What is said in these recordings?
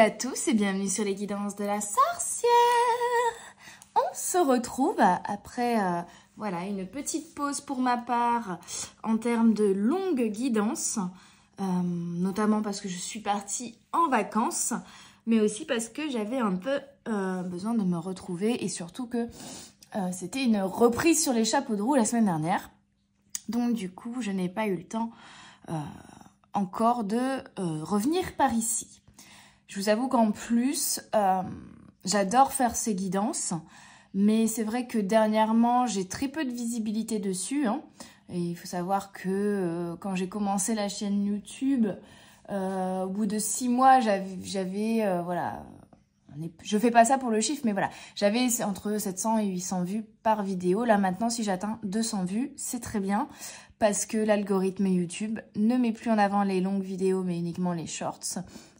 à tous et bienvenue sur les guidances de la sorcière. On se retrouve après voilà, une petite pause pour ma part en termes de longues guidances, notamment parce que je suis partie en vacances, mais aussi parce que j'avais un peu besoin de me retrouver et surtout que c'était une reprise sur les chapeaux de roue la semaine dernière. Donc du coup, je n'ai pas eu le temps encore de revenir par ici. Je vous avoue qu'en plus, j'adore faire ces guidances, mais c'est vrai que dernièrement, j'ai très peu de visibilité dessus. Hein. Et il faut savoir que quand j'ai commencé la chaîne YouTube, au bout de 6 mois, j'avais voilà, je fais pas ça pour le chiffre, mais voilà, j'avais entre 700 et 800 vues par vidéo. Là maintenant, si j'atteins 200 vues, c'est très bien, parce que l'algorithme YouTube ne met plus en avant les longues vidéos, mais uniquement les shorts.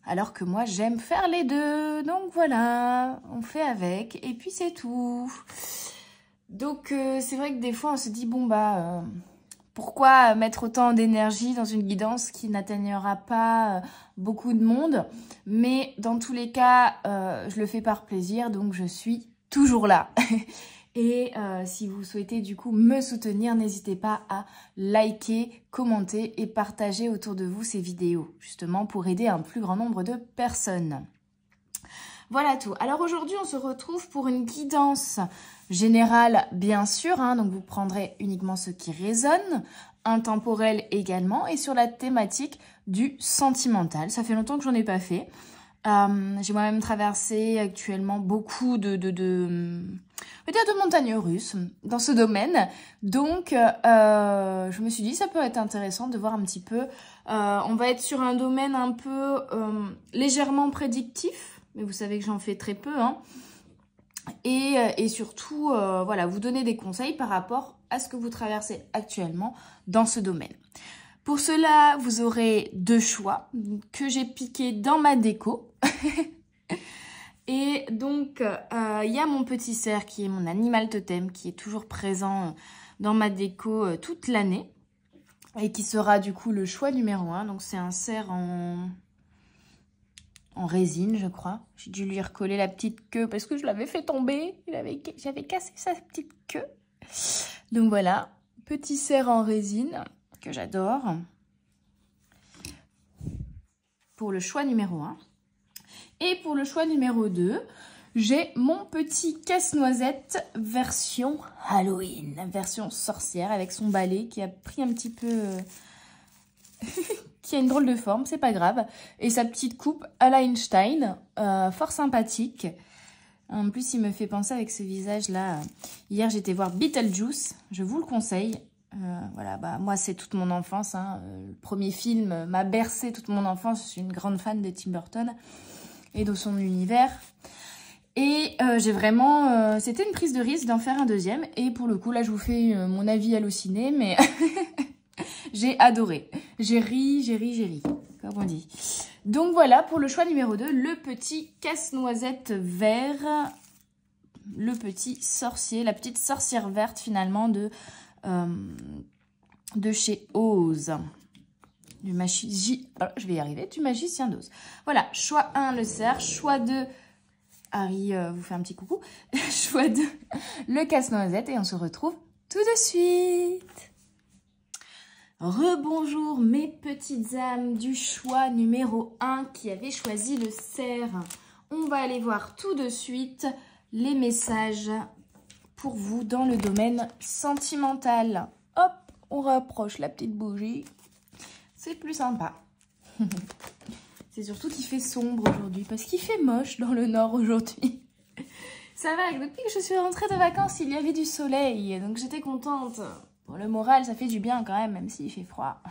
Alors que moi, j'aime faire les deux. Donc voilà, on fait avec. Et puis c'est tout. Donc c'est vrai que des fois, on se dit, bon bah, pourquoi mettre autant d'énergie dans une guidance qui n'atteignera pas beaucoup de monde? Mais dans tous les cas, je le fais par plaisir, donc je suis toujours là. Et si vous souhaitez du coup me soutenir, n'hésitez pas à liker, commenter et partager autour de vous ces vidéos, justement pour aider un plus grand nombre de personnes. Voilà tout. Alors aujourd'hui, on se retrouve pour une guidance générale, bien sûr, hein, donc vous prendrez uniquement ce qui résonne, intemporel également, et sur la thématique du sentimental. Ça fait longtemps que j'en ai pas fait. J'ai moi-même traversé actuellement beaucoup de montagnes russes dans ce domaine. Donc, je me suis dit, ça peut être intéressant de voir un petit peu. On va être sur un domaine un peu légèrement prédictif, mais vous savez que j'en fais très peu. Hein. Et surtout, voilà, vous donner des conseils par rapport à ce que vous traversez actuellement dans ce domaine. Pour cela, vous aurez 2 choix que j'ai piqués dans ma déco. Et donc, il y a mon petit cerf qui est mon animal totem, qui est toujours présent dans ma déco toute l'année. Et qui sera du coup le choix numéro 1. Donc, c'est un cerf en résine, je crois. J'ai dû lui recoller la petite queue parce que je l'avais fait tomber. J'avais cassé sa petite queue. Donc voilà, petit cerf en résine que j'adore. Pour le choix numéro 1. Et pour le choix numéro 2, j'ai mon petit casse-noisette version Halloween, version sorcière avec son balai qui a pris un petit peu... qui a une drôle de forme, c'est pas grave. Et sa petite coupe à la Einstein, fort sympathique. En plus, il me fait penser avec ce visage-là. Hier, j'étais voir Beetlejuice, je vous le conseille. Voilà, bah, moi, c'est toute mon enfance. Hein. Le premier film m'a bercé toute mon enfance. Je suis une grande fan de Tim Burton et de son univers. Et j'ai vraiment... c'était une prise de risque d'en faire un deuxième. Et pour le coup, là, je vous fais mon avis halluciné, mais j'ai adoré. J'ai ri, comme on dit. Donc voilà, pour le choix numéro 2, le petit casse-noisette vert. Le petit sorcier, la petite sorcière verte, finalement, de chez Oz. Je vais y arriver, du magicien d'Oz. Voilà, choix 1, le cerf. Choix 2, Harry vous fait un petit coucou. Choix 2, le casse-noisette. Et on se retrouve tout de suite. Rebonjour mes petites âmes du choix numéro 1 qui avait choisi le cerf. On va aller voir tout de suite les messages pour vous dans le domaine sentimental. Hop, on rapproche la petite bougie. C'est plus sympa. C'est surtout qu'il fait sombre aujourd'hui parce qu'il fait moche dans le nord aujourd'hui. Ça va, depuis que je suis rentrée de vacances, il y avait du soleil, donc j'étais contente. Bon, le moral, ça fait du bien quand même s'il fait froid.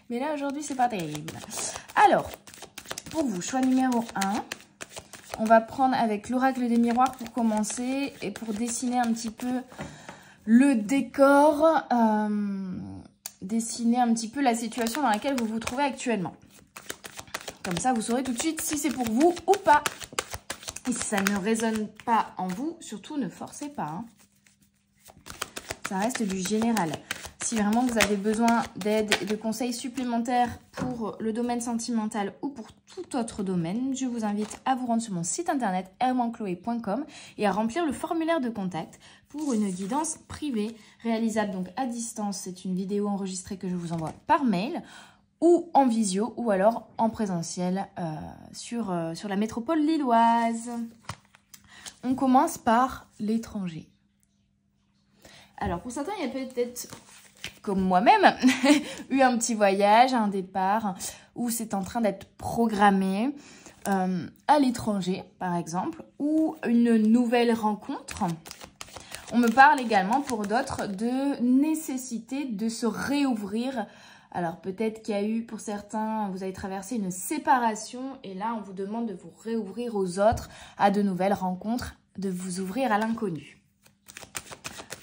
Mais là, aujourd'hui, c'est pas terrible. Alors, pour vous, choix numéro 1. On va prendre avec l'oracle des miroirs pour commencer et pour dessiner un petit peu le décor, dessiner un petit peu la situation dans laquelle vous vous trouvez actuellement. Comme ça, vous saurez tout de suite si c'est pour vous ou pas. Et si ça ne résonne pas en vous, surtout ne forcez pas. Hein. Ça reste du général. Si vraiment vous avez besoin d'aide et de conseils supplémentaires pour le domaine sentimental ou pour tout autre domaine, je vous invite à vous rendre sur mon site internet hermanchloé.com et à remplir le formulaire de contact pour une guidance privée réalisable donc à distance. C'est une vidéo enregistrée que je vous envoie par mail ou en visio ou alors en présentiel sur la métropole lilloise. On commence par l'étranger. Alors pour certains, il y a peut-être, comme moi-même, eu un petit voyage, un départ où c'est en train d'être programmé à l'étranger, par exemple, ou une nouvelle rencontre. On me parle également pour d'autres de nécessité de se réouvrir. Alors peut-être qu'il y a eu, pour certains, vous avez traversé une séparation et là on vous demande de vous réouvrir aux autres, à de nouvelles rencontres, de vous ouvrir à l'inconnu.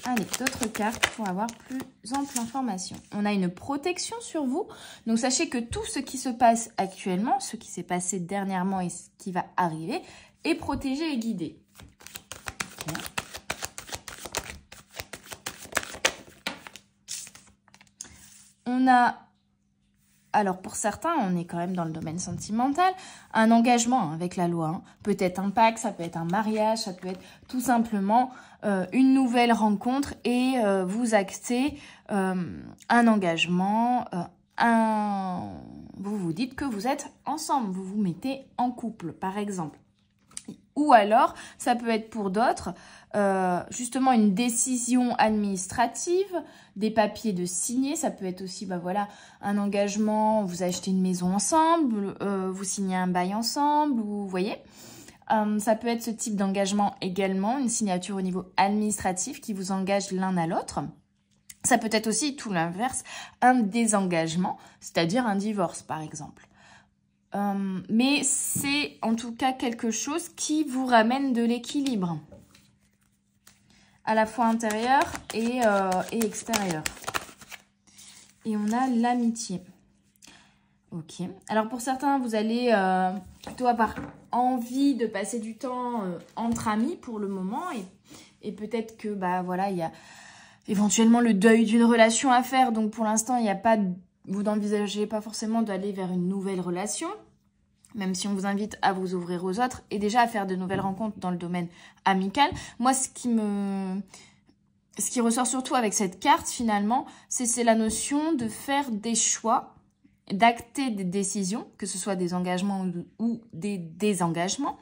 Allez, d'autres cartes pour avoir plus ample information. On a une protection sur vous. Donc sachez que tout ce qui se passe actuellement, ce qui s'est passé dernièrement et ce qui va arriver, est protégé et guidé. Okay. On a, alors pour certains, on est quand même dans le domaine sentimental, un engagement avec la loi. Hein. Peut-être un pacte, ça peut être un mariage, ça peut être tout simplement une nouvelle rencontre et vous actez un engagement, vous vous dites que vous êtes ensemble, vous vous mettez en couple par exemple. Ou alors, ça peut être pour d'autres, justement une décision administrative, des papiers de signer. Ça peut être aussi, bah voilà, un engagement, vous achetez une maison ensemble, vous signez un bail ensemble, vous voyez. Ça peut être ce type d'engagement également, une signature au niveau administratif qui vous engage l'un à l'autre. Ça peut être aussi tout l'inverse, un désengagement, c'est-à-dire un divorce par exemple. Mais c'est en tout cas quelque chose qui vous ramène de l'équilibre, à la fois intérieur et extérieur. Et on a l'amitié. Ok. Alors pour certains, vous allez plutôt avoir envie de passer du temps entre amis pour le moment. Et peut-être que bah voilà, il y a éventuellement le deuil d'une relation à faire. Donc pour l'instant, il n'y a pas de... Vous n'envisagez pas forcément d'aller vers une nouvelle relation, même si on vous invite à vous ouvrir aux autres et déjà à faire de nouvelles rencontres dans le domaine amical. Moi, ce qui ressort surtout avec cette carte, finalement, c'est la notion de faire des choix, d'acter des décisions, que ce soit des engagements ou des désengagements,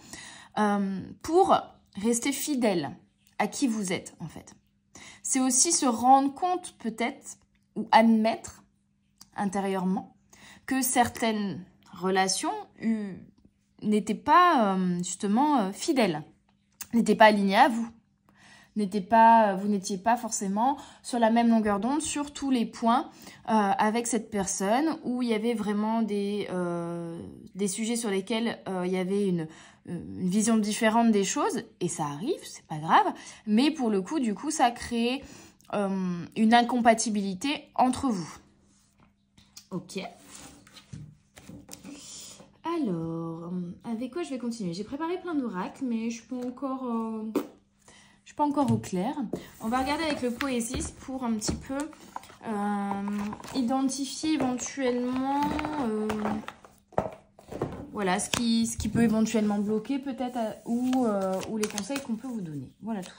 pour rester fidèle à qui vous êtes, en fait. C'est aussi se rendre compte, peut-être, ou admettre intérieurement que certaines relations n'étaient pas justement fidèles, n'étaient pas alignées à vous, vous n'étiez pas forcément sur la même longueur d'onde sur tous les points avec cette personne, où il y avait vraiment des sujets sur lesquels il y avait une vision différente des choses, et ça arrive, c'est pas grave, mais pour le coup, du coup, ça a créé une incompatibilité entre vous. Ok. Alors, avec quoi je vais continuer? J'ai préparé plein d'oracles, mais je suis pas encore au clair. On va regarder avec le Poésis pour un petit peu identifier éventuellement voilà, ce qui peut éventuellement bloquer peut-être ou les conseils qu'on peut vous donner. Voilà tout.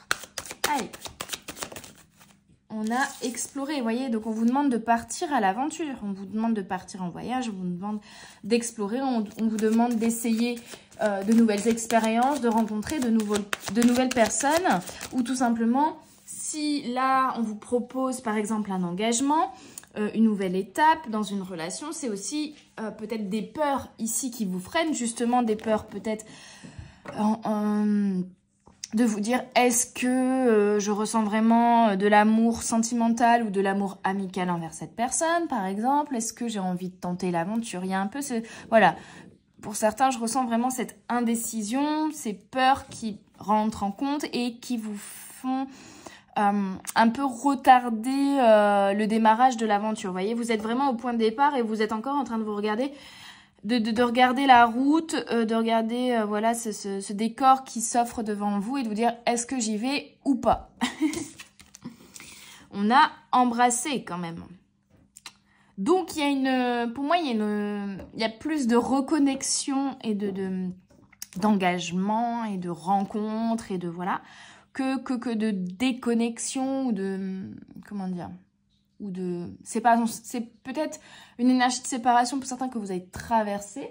Allez. On a exploré, vous voyez, donc on vous demande de partir à l'aventure, on vous demande de partir en voyage, on vous demande d'explorer, on vous demande d'essayer de nouvelles expériences, de rencontrer de nouvelles personnes, ou tout simplement, si là on vous propose par exemple un engagement, une nouvelle étape dans une relation, c'est aussi peut-être des peurs ici qui vous freinent, justement des peurs peut-être de vous dire, est-ce que je ressens vraiment de l'amour sentimental ou de l'amour amical envers cette personne, par exemple? Est-ce que j'ai envie de tenter l'aventure? Il y a un peu ce... Voilà. Pour certains, je ressens vraiment cette indécision, ces peurs qui rentrent en compte et qui vous font un peu retarder le démarrage de l'aventure. Vous voyez, vous êtes vraiment au point de départ et vous êtes encore en train de vous regarder... De regarder la route, de regarder voilà ce décor qui s'offre devant vous et de vous dire est-ce que j'y vais ou pas. on a embrassé quand même. Donc, pour moi, il y a plus de reconnexion et d'engagement et de rencontres et de voilà que de déconnexion ou de comment dire ou de séparation. C'est peut-être une énergie de séparation pour certains que vous avez traversé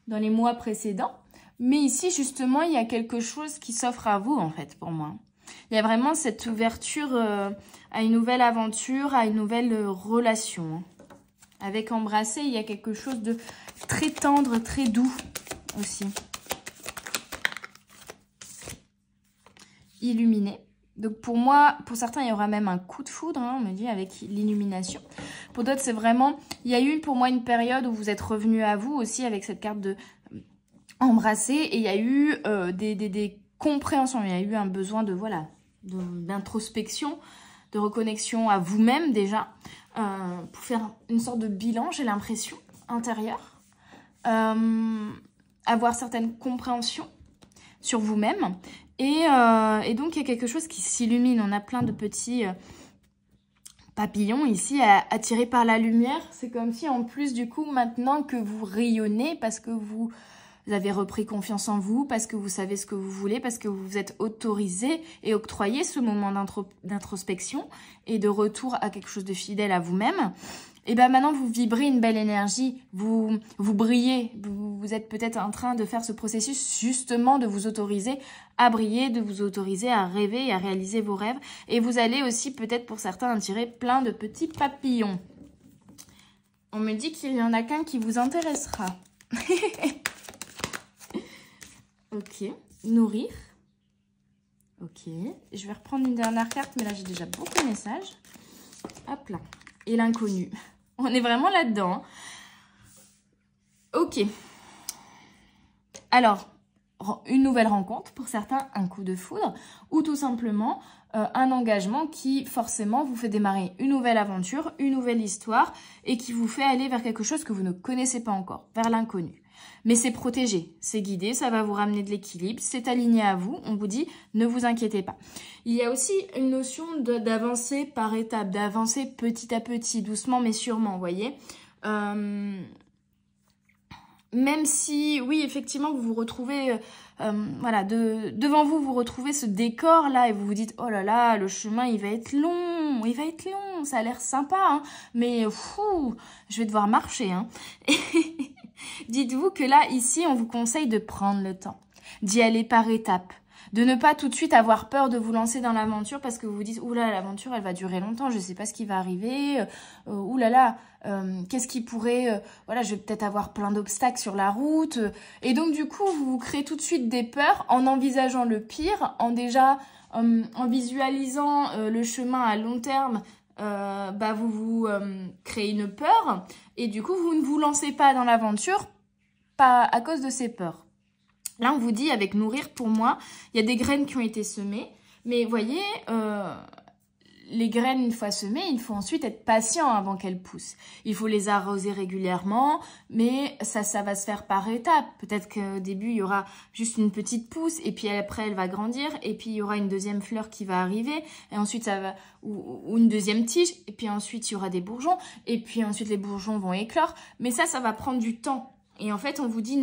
dans les mois précédents, mais ici justement il y a quelque chose qui s'offre à vous en fait pour moi. Il y a vraiment cette ouverture à une nouvelle aventure, à une nouvelle relation. Avec embrasser, il y a quelque chose de très tendre, très doux aussi. Illuminé. Donc pour moi, pour certains, il y aura même un coup de foudre, hein, on me dit, avec l'illumination. Pour d'autres, c'est vraiment... Il y a eu pour moi une période où vous êtes revenu à vous aussi avec cette carte de embrasser. Et il y a eu des compréhensions. Il y a eu un besoin de, voilà, d'introspection, de reconnexion à vous-même déjà. Pour faire une sorte de bilan, j'ai l'impression, intérieur. Avoir certaines compréhensions sur vous-même. Et donc, il y a quelque chose qui s'illumine. On a plein de petits papillons ici attirés par la lumière. C'est comme si, en plus, du coup, maintenant que vous rayonnez, parce que vous avez repris confiance en vous, parce que vous savez ce que vous voulez, parce que vous vous êtes autorisé et octroyé ce moment d'introspection et de retour à quelque chose de fidèle à vous-même, et bien maintenant vous vibrez une belle énergie, vous brillez, vous êtes peut-être en train de faire ce processus justement de vous autoriser à briller, de vous autoriser à rêver et à réaliser vos rêves, et vous allez aussi peut-être pour certains attirer plein de petits papillons. On me dit qu'il y en a qu'un qui vous intéressera. Ok, nourrir. Ok, je vais reprendre une dernière carte, mais là j'ai déjà beaucoup de messages. Hop là, et l'inconnu. On est vraiment là-dedans. Hein. Ok. Alors, une nouvelle rencontre, pour certains, un coup de foudre, ou tout simplement un engagement qui forcément vous fait démarrer une nouvelle aventure, une nouvelle histoire, et qui vous fait aller vers quelque chose que vous ne connaissez pas encore, vers l'inconnu. Mais c'est protégé, c'est guidé, ça va vous ramener de l'équilibre, c'est aligné à vous, on vous dit ne vous inquiétez pas. Il y a aussi une notion d'avancer par étapes, d'avancer petit à petit, doucement mais sûrement, vous voyez. Même si, oui, effectivement, vous vous retrouvez, voilà, devant vous, vous retrouvez ce décor-là et vous vous dites, oh là là, le chemin, il va être long, ça a l'air sympa, hein, mais fou, je vais devoir marcher, hein. Dites-vous que là, ici, on vous conseille de prendre le temps, d'y aller par étapes, de ne pas tout de suite avoir peur de vous lancer dans l'aventure parce que vous vous dites, oula, l'aventure, elle va durer longtemps, je ne sais pas ce qui va arriver, oulala, qu'est-ce qui pourrait, voilà, je vais peut-être avoir plein d'obstacles sur la route. Et donc, du coup, vous vous créez tout de suite des peurs en envisageant le pire, en visualisant le chemin à long terme. Vous créez une peur et du coup vous ne vous lancez pas dans l'aventure pas à cause de ces peurs. Là on vous dit avec nourrir, pour moi il y a des graines qui ont été semées, mais voyez les graines une fois semées, il faut ensuite être patient avant qu'elles poussent. Il faut les arroser régulièrement, mais ça va se faire par étapes. Peut-être qu'au début, il y aura juste une petite pousse, et puis après, elle va grandir, et puis il y aura une deuxième fleur qui va arriver, et ensuite, ça va ou une deuxième tige, et puis ensuite, il y aura des bourgeons, et puis ensuite, les bourgeons vont éclore. Mais ça va prendre du temps. Et en fait, on vous dit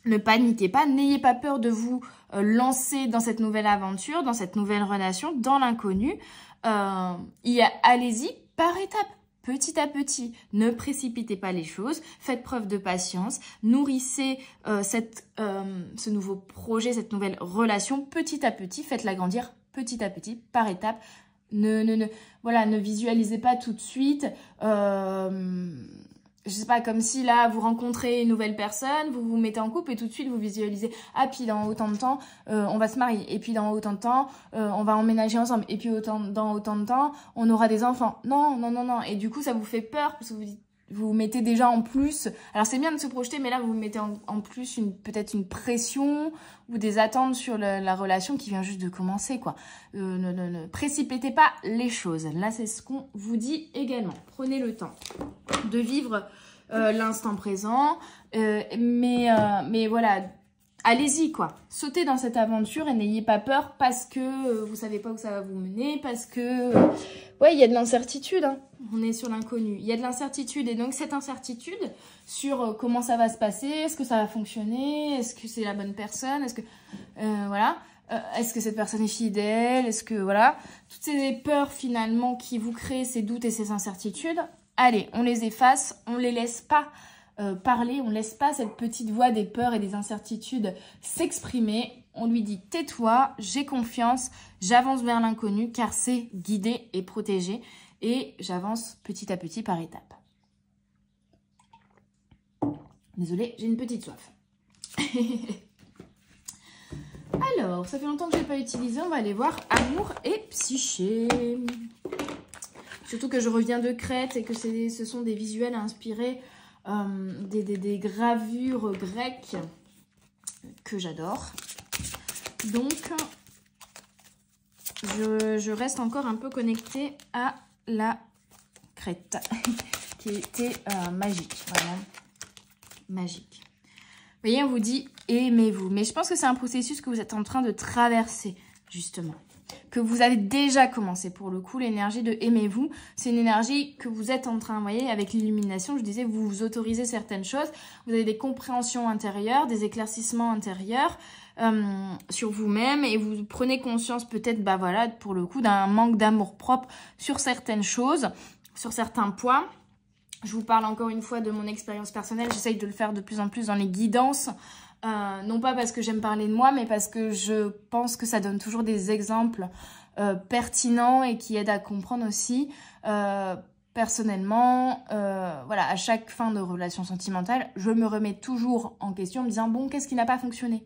ne paniquez pas, n'ayez pas peur de vous lancer dans cette nouvelle aventure, dans cette nouvelle relation, dans l'inconnu. Allez-y par étapes, petit à petit. Ne précipitez pas les choses, faites preuve de patience, nourrissez ce nouveau projet, cette nouvelle relation petit à petit, faites-la grandir petit à petit, par étapes. Ne visualisez pas tout de suite... je sais pas, comme si là, vous rencontrez une nouvelle personne, vous vous mettez en couple et tout de suite, vous visualisez, ah, puis dans autant de temps, on va se marier. Et puis dans autant de temps, on va emménager ensemble. Et puis dans autant de temps, on aura des enfants. Non. Et du coup, ça vous fait peur parce que vous mettez déjà en plus. Alors, c'est bien de se projeter, mais là, vous mettez en plus peut-être une pression ou des attentes sur la relation qui vient juste de commencer, quoi. Ne précipitez pas les choses. Là, c'est ce qu'on vous dit également. Prenez le temps de vivre l'instant présent. Mais voilà, allez-y, quoi. Sautez dans cette aventure et n'ayez pas peur parce que vous savez pas où ça va vous mener, parce que... ouais, il y a de l'incertitude, hein. On est sur l'inconnu. Il y a de l'incertitude et donc cette incertitude sur comment ça va se passer, est-ce que ça va fonctionner, est-ce que c'est la bonne personne, est-ce que... voilà. Est-ce que cette personne est fidèle, est-ce que... Voilà. Toutes ces peurs, finalement, qui vous créent ces doutes et ces incertitudes, allez, on les efface, on les laisse pas... parler, on ne laisse pas cette petite voix des peurs et des incertitudes s'exprimer. On lui dit tais-toi, j'ai confiance, j'avance vers l'inconnu car c'est guidé et protégé et j'avance petit à petit par étapes. Désolée, j'ai une petite soif. Alors, ça fait longtemps que je n'ai pas utilisé, on va aller voir amour et psyché. Surtout que je reviens de Crète et que ce sont des visuels inspirés des gravures grecques que j'adore. Donc, je reste encore un peu connectée à la Crète, qui était magique, vraiment magique. Vous voyez, on vous dit aimez-vous. Mais je pense que c'est un processus que vous êtes en train de traverser, justement. Que vous avez déjà commencé pour le coup, l'énergie de aimez-vous. C'est une énergie que vous êtes en train, vous voyez, avec l'illumination, je disais, vous vous autorisez certaines choses. Vous avez des compréhensions intérieures, des éclaircissements intérieurs sur vous-même et vous prenez conscience peut-être, bah voilà, pour le coup, d'un manque d'amour propre sur certaines choses, sur certains points. Je vous parle encore une fois de mon expérience personnelle. J'essaye de le faire de plus en plus dans les guidances. Non pas parce que j'aime parler de moi, mais parce que je pense que ça donne toujours des exemples pertinents et qui aident à comprendre aussi. Personnellement, voilà, à chaque fin de relation sentimentale, je me remets toujours en question en me disant, bon, qu'est-ce qui n'a pas fonctionné?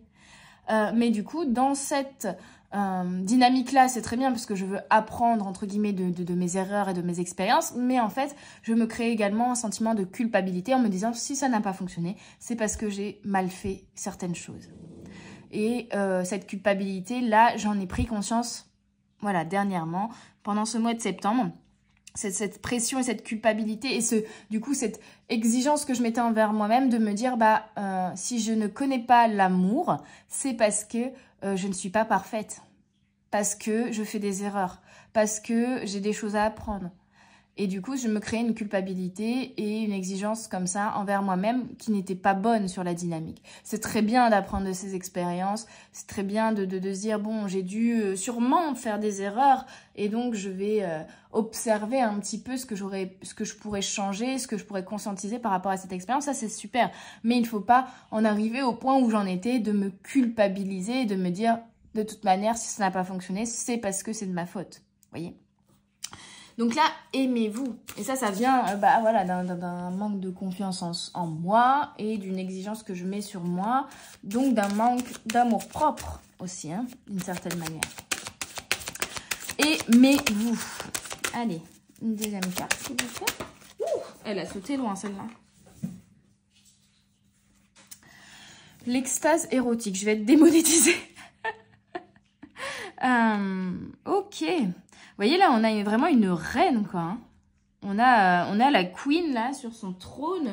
Mais du coup, dans cette dynamique-là, c'est très bien parce que je veux apprendre, entre guillemets, de mes erreurs et de mes expériences. Mais en fait, je me crée également un sentiment de culpabilité en me disant, si ça n'a pas fonctionné, c'est parce que j'ai mal fait certaines choses. Et cette culpabilité-là, j'en ai pris conscience, voilà, dernièrement, pendant ce mois de septembre. Cette pression et cette culpabilité et du coup cette exigence que je mettais envers moi-même de me dire bah si je ne connais pas l'amour, c'est parce que je ne suis pas parfaite, parce que je fais des erreurs, parce que j'ai des choses à apprendre. Et du coup, je me créais une culpabilité et une exigence comme ça envers moi-même qui n'était pas bonne sur la dynamique. C'est très bien d'apprendre de ces expériences, c'est très bien de se dire, bon, j'ai dû sûrement faire des erreurs et donc je vais observer un petit peu ce que je pourrais changer, ce que je pourrais conscientiser par rapport à cette expérience. Ça, c'est super. Mais il ne faut pas en arriver au point où j'en étais, de me culpabiliser et de me dire, de toute manière, si ça n'a pas fonctionné, c'est parce que c'est de ma faute. Vous voyez ? Donc là, aimez-vous. Et ça vient bah, voilà, d'un manque de confiance en moi et d'une exigence que je mets sur moi. Donc d'un manque d'amour propre aussi, hein, d'une certaine manière. Aimez-vous. Allez, une deuxième carte, s'il vous plaît. Ouh, elle a sauté loin, celle-là. L'extase érotique. Je vais être démonétisée. Ok. Vous voyez, là, on a vraiment une reine, quoi. Hein. On a la queen, là, sur son trône.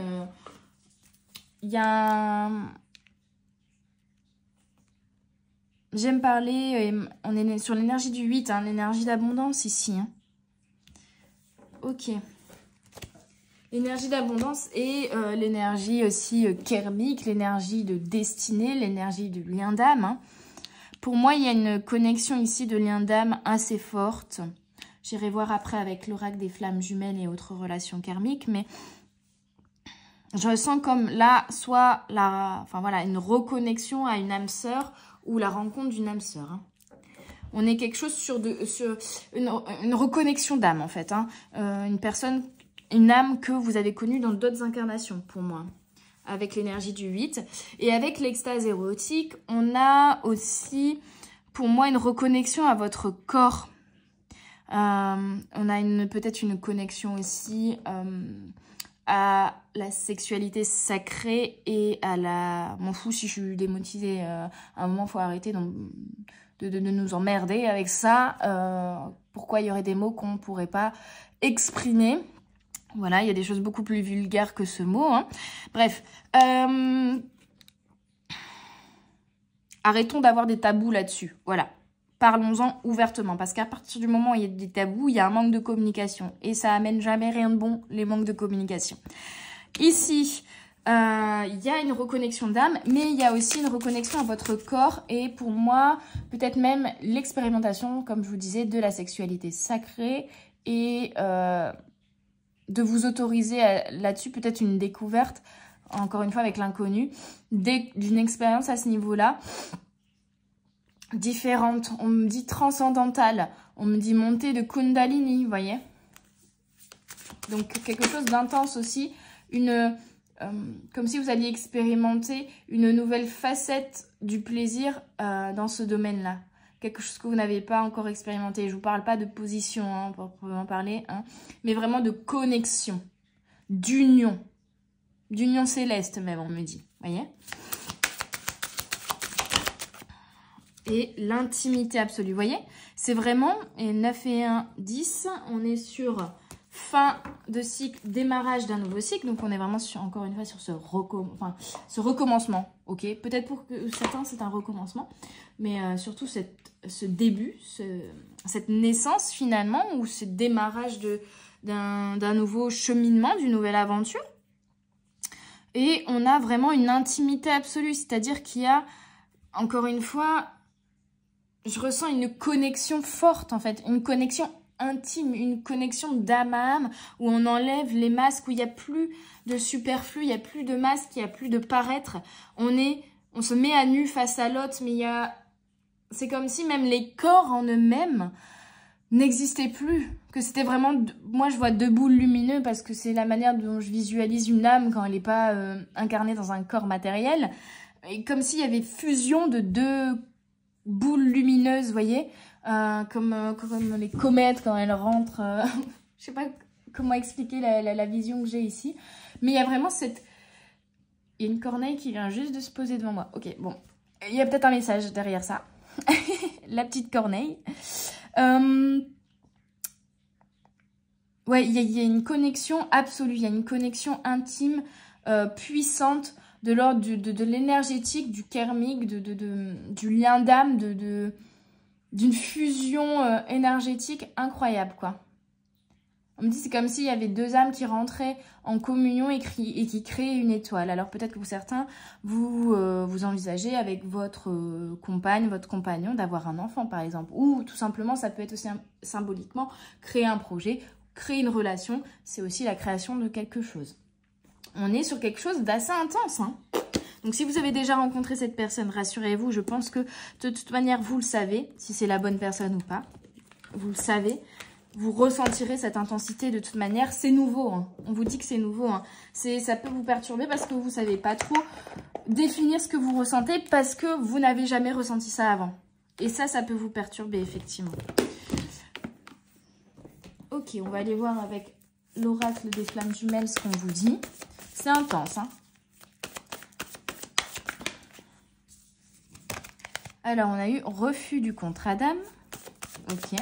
Il y a... J'aime parler... on est sur l'énergie du 8, hein, l'énergie d'abondance, ici. Hein. Ok. L'énergie d'abondance et l'énergie aussi karmique, l'énergie de destinée, l'énergie de lien d'âme, hein. Pour moi, il y a une connexion ici de lien d'âme assez forte. J'irai voir après avec l'oracle des flammes jumelles et autres relations karmiques. Mais je ressens comme là, soit une reconnexion à une âme sœur ou la rencontre d'une âme sœur. Hein. On est quelque chose sur une reconnexion d'âme en fait. Hein. Une âme que vous avez connue dans d'autres incarnations pour moi. Avec l'énergie du 8. Et avec l'extase érotique, on a aussi, pour moi, une reconnexion à votre corps. On a peut-être une connexion aussi à la sexualité sacrée et à la... M'en fous si je suis démonétisée. À un moment, il faut arrêter de nous emmerder avec ça. Pourquoi il y aurait des mots qu'on ne pourrait pas exprimer ? Voilà, il y a des choses beaucoup plus vulgaires que ce mot. Hein. Bref. Arrêtons d'avoir des tabous là-dessus. Voilà. Parlons-en ouvertement. Parce qu'à partir du moment où il y a des tabous, il y a un manque de communication. Et ça amène jamais rien de bon, les manques de communication. Ici, il y a une reconnexion d'âme, mais il y a aussi une reconnexion à votre corps. Et pour moi, peut-être même l'expérimentation, comme je vous disais, de la sexualité sacrée. Et de vous autoriser là-dessus, peut-être une découverte, encore une fois avec l'inconnu, d'une expérience à ce niveau-là, différente. On me dit transcendantale, on me dit montée de Kundalini, vous voyez. Donc quelque chose d'intense aussi, comme si vous alliez expérimenter une nouvelle facette du plaisir dans ce domaine-là. Quelque chose que vous n'avez pas encore expérimenté. Je ne vous parle pas de position, hein, pour en parler, hein, mais vraiment de connexion, d'union céleste même, on me dit. Vous voyez? Et l'intimité absolue, vous voyez? C'est vraiment, et 9 et 1, 10, on est sur fin de cycle, démarrage d'un nouveau cycle. Donc, on est vraiment, encore une fois, sur ce recommencement. Ok, peut-être pour certains, c'est un recommencement. Mais surtout, ce début, cette naissance, finalement, ou ce démarrage d'un nouveau cheminement, d'une nouvelle aventure. Et on a vraiment une intimité absolue. C'est-à-dire qu'il y a, encore une fois, je ressens une connexion forte, en fait. Une connexion intime, une connexion d'âme à âme, où on enlève les masques, où il n'y a plus de superflu, il n'y a plus de masque, il n'y a plus de paraître. On se met à nu face à l'autre, mais c'est comme si même les corps en eux-mêmes n'existaient plus. Que c'était vraiment, moi je vois deux boules lumineuses, parce que c'est la manière dont je visualise une âme quand elle n'est pas incarnée dans un corps matériel. Et comme s'il y avait fusion de deux boules lumineuses, vous voyez, comme les comètes quand elles rentrent. Je sais pas comment expliquer la vision que j'ai ici. Mais il y a vraiment il y a une corneille qui vient juste de se poser devant moi. Ok, bon. Il y a peut-être un message derrière ça. La petite corneille. Ouais, il y a une connexion absolue. Il y a une connexion intime, puissante, de l'ordre de l'énergétique, du karmique, du lien d'âme, d'une fusion énergétique incroyable, quoi. On me dit c'est comme s'il y avait deux âmes qui rentraient en communion et qui créaient une étoile. Alors peut-être que pour certains, vous envisagez avec votre compagne, votre compagnon d'avoir un enfant par exemple. Ou tout simplement, ça peut être aussi symboliquement créer un projet, créer une relation. C'est aussi la création de quelque chose. On est sur quelque chose d'assez intense, hein. Donc, si vous avez déjà rencontré cette personne, rassurez-vous, je pense que de toute manière, vous le savez, si c'est la bonne personne ou pas. Vous le savez, vous ressentirez cette intensité de toute manière. C'est nouveau, hein. On vous dit que c'est nouveau, hein. Ça peut vous perturber parce que vous ne savez pas trop définir ce que vous ressentez parce que vous n'avez jamais ressenti ça avant. Et ça peut vous perturber, effectivement. Ok, on va aller voir avec l'oracle des flammes jumelles ce qu'on vous dit. C'est intense, hein. Alors, on a eu refus du contrat d'âme. Ok.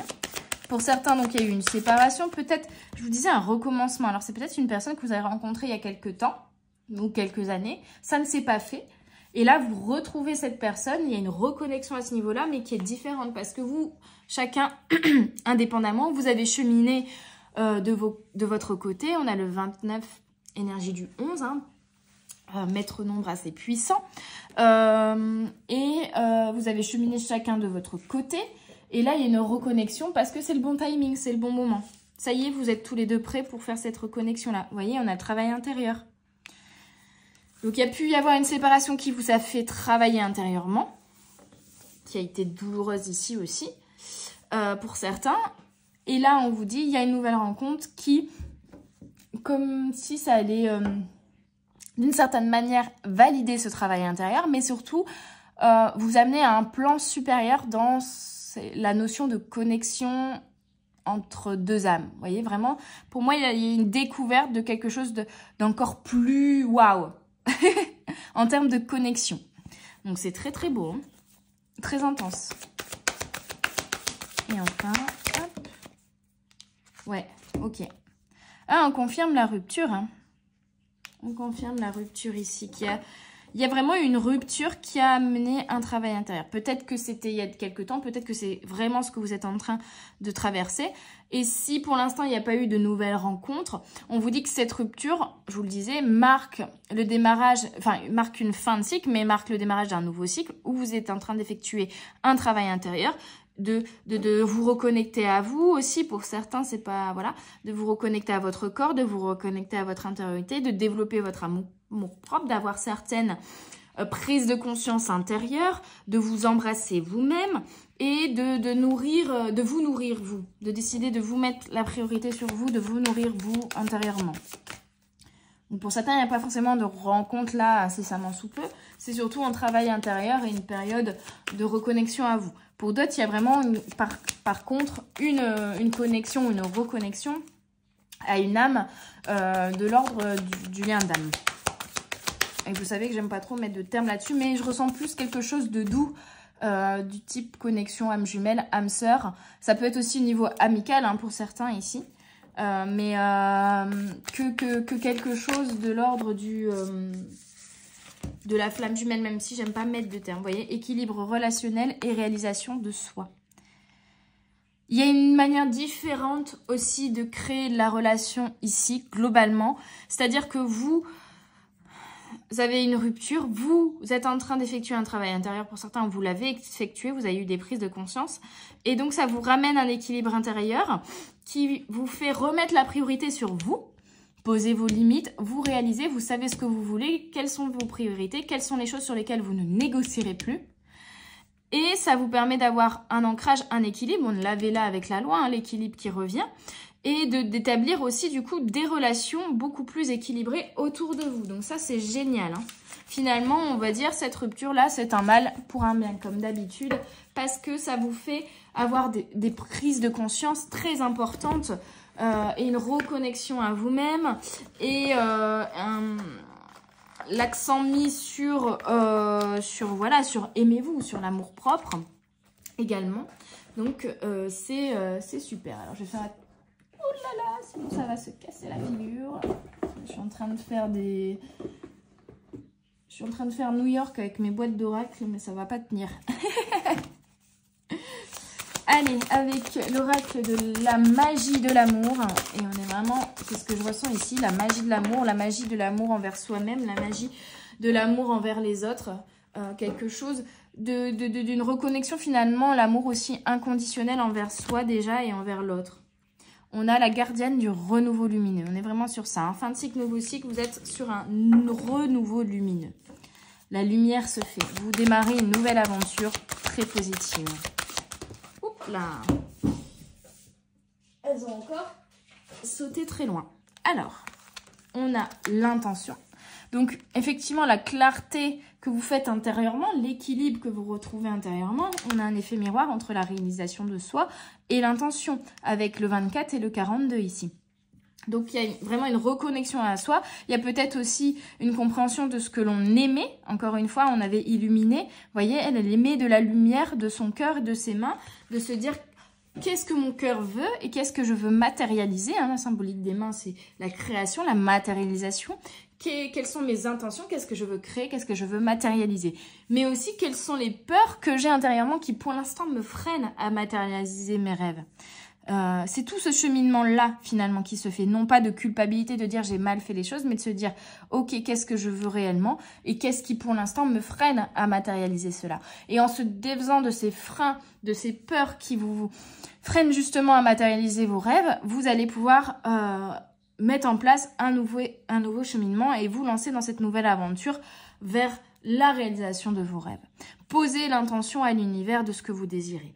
Pour certains, donc, il y a eu une séparation. Peut-être, je vous disais, un recommencement. Alors, c'est peut-être une personne que vous avez rencontrée il y a quelques temps ou quelques années. Ça ne s'est pas fait. Et là, vous retrouvez cette personne. Il y a une reconnexion à ce niveau-là, mais qui est différente. Parce que vous, chacun, indépendamment, vous avez cheminé de votre côté. On a le 29, énergie du 11, hein. Maître nombre assez puissant. Vous avez cheminé chacun de votre côté. Et là, il y a une reconnexion parce que c'est le bon timing, c'est le bon moment. Ça y est, vous êtes tous les deux prêts pour faire cette reconnexion-là. Vous voyez, on a le travail intérieur. Donc, il y a pu y avoir une séparation qui vous a fait travailler intérieurement, qui a été douloureuse ici aussi, pour certains. Et là, on vous dit, il y a une nouvelle rencontre qui, comme si ça allait... d'une certaine manière, valider ce travail intérieur, mais surtout, vous amener à un plan supérieur dans la notion de connexion entre deux âmes. Vous voyez, vraiment, pour moi, il y a une découverte de quelque chose d'encore plus waouh en termes de connexion. Donc, c'est très, très beau, hein, très intense. Et enfin, hop. Ouais, ok. Ah, on confirme la rupture, hein. On confirme la rupture ici, qu'il il y a vraiment une rupture qui a amené un travail intérieur. Peut-être que c'était il y a quelques temps, peut-être que c'est vraiment ce que vous êtes en train de traverser. Et si pour l'instant, il n'y a pas eu de nouvelles rencontres, on vous dit que cette rupture, je vous le disais, marque le démarrage, enfin, marque une fin de cycle, mais marque le démarrage d'un nouveau cycle où vous êtes en train d'effectuer un travail intérieur, de vous reconnecter à vous aussi. Pour certains, c'est pas, voilà, de vous reconnecter à votre corps, de vous reconnecter à votre intériorité, de développer votre amour propre, d'avoir certaines prises de conscience intérieure, de vous embrasser vous-même et de vous nourrir vous, de décider de vous mettre la priorité sur vous, de vous nourrir vous intérieurement. Donc pour certains, il n'y a pas forcément de rencontre là incessamment sous peu, c'est surtout un travail intérieur et une période de reconnexion à vous. Pour d'autres, il y a vraiment par contre une connexion, une reconnexion à une âme de l'ordre du lien d'âme. Et vous savez que j'aime pas trop mettre de termes là-dessus, mais je ressens plus quelque chose de doux, du type connexion âme jumelle, âme sœur. Ça peut être aussi au niveau amical hein, pour certains ici, mais que quelque chose de l'ordre de la flamme jumelle, même si j'aime pas mettre de termes. Vous voyez, équilibre relationnel et réalisation de soi. Il y a une manière différente aussi de créer de la relation ici, globalement. C'est-à-dire que vous avez une rupture, vous êtes en train d'effectuer un travail intérieur. Pour certains, vous l'avez effectué, vous avez eu des prises de conscience. Et donc, ça vous ramène un équilibre intérieur qui vous fait remettre la priorité sur vous. Posez vos limites, vous réalisez, vous savez ce que vous voulez, quelles sont vos priorités, quelles sont les choses sur lesquelles vous ne négocierez plus. Et ça vous permet d'avoir un ancrage, un équilibre. On l'avait là avec la loi, hein, l'équilibre qui revient. Et d'établir aussi du coup des relations beaucoup plus équilibrées autour de vous. Donc ça, c'est génial. Hein. Finalement, on va dire cette rupture-là, c'est un mal pour un bien, comme d'habitude, parce que ça vous fait avoir des prises de conscience très importantes et une reconnexion à vous-même et l'accent mis sur aimez-vous, sur l'amour propre également. Donc, c'est super. Alors, je vais faire... Oh là là, sinon ça va se casser la figure. Je suis en train de faire New York avec mes boîtes d'oracle, mais ça va pas tenir. Allez, avec l'oracle de la magie de l'amour. Et on est vraiment, c'est ce que je ressens ici, la magie de l'amour envers soi-même, la magie de l'amour envers les autres. Quelque chose d'une reconnexion finalement, l'amour aussi inconditionnel envers soi déjà et envers l'autre. On a la gardienne du renouveau lumineux. On est vraiment sur ça. Hein. Fin de cycle, nouveau cycle, vous êtes sur un renouveau lumineux. La lumière se fait. Vous démarrez une nouvelle aventure très positive. Oups là. Elles ont encore sauté très loin. Alors, on a l'intention. Donc, effectivement, la clarté que vous faites intérieurement, l'équilibre que vous retrouvez intérieurement, on a un effet miroir entre la réalisation de soi et l'intention, avec le 24 et le 42 ici. Donc, il y a vraiment une reconnexion à soi. Il y a peut-être aussi une compréhension de ce que l'on aimait. Encore une fois, on avait illuminé. Vous voyez, elle aimait de la lumière de son cœur et de ses mains, de se dire... Qu'est-ce que mon cœur veut et qu'est-ce que je veux matérialiser, hein, la symbolique des mains, c'est la création, la matérialisation. Quelles sont mes intentions, qu'est-ce que je veux créer, qu'est-ce que je veux matérialiser. Mais aussi, quelles sont les peurs que j'ai intérieurement qui, pour l'instant, me freinent à matérialiser mes rêves. C'est tout ce cheminement-là, finalement, qui se fait. Non pas de culpabilité, de dire j'ai mal fait les choses, mais de se dire, ok, qu'est-ce que je veux réellement et qu'est-ce qui, pour l'instant, me freine à matérialiser cela. Et en se défaisant de ces freins, de ces peurs qui vous freinent justement à matérialiser vos rêves, vous allez pouvoir mettre en place un nouveau cheminement et vous lancer dans cette nouvelle aventure vers la réalisation de vos rêves. Posez l'intention à l'univers de ce que vous désirez.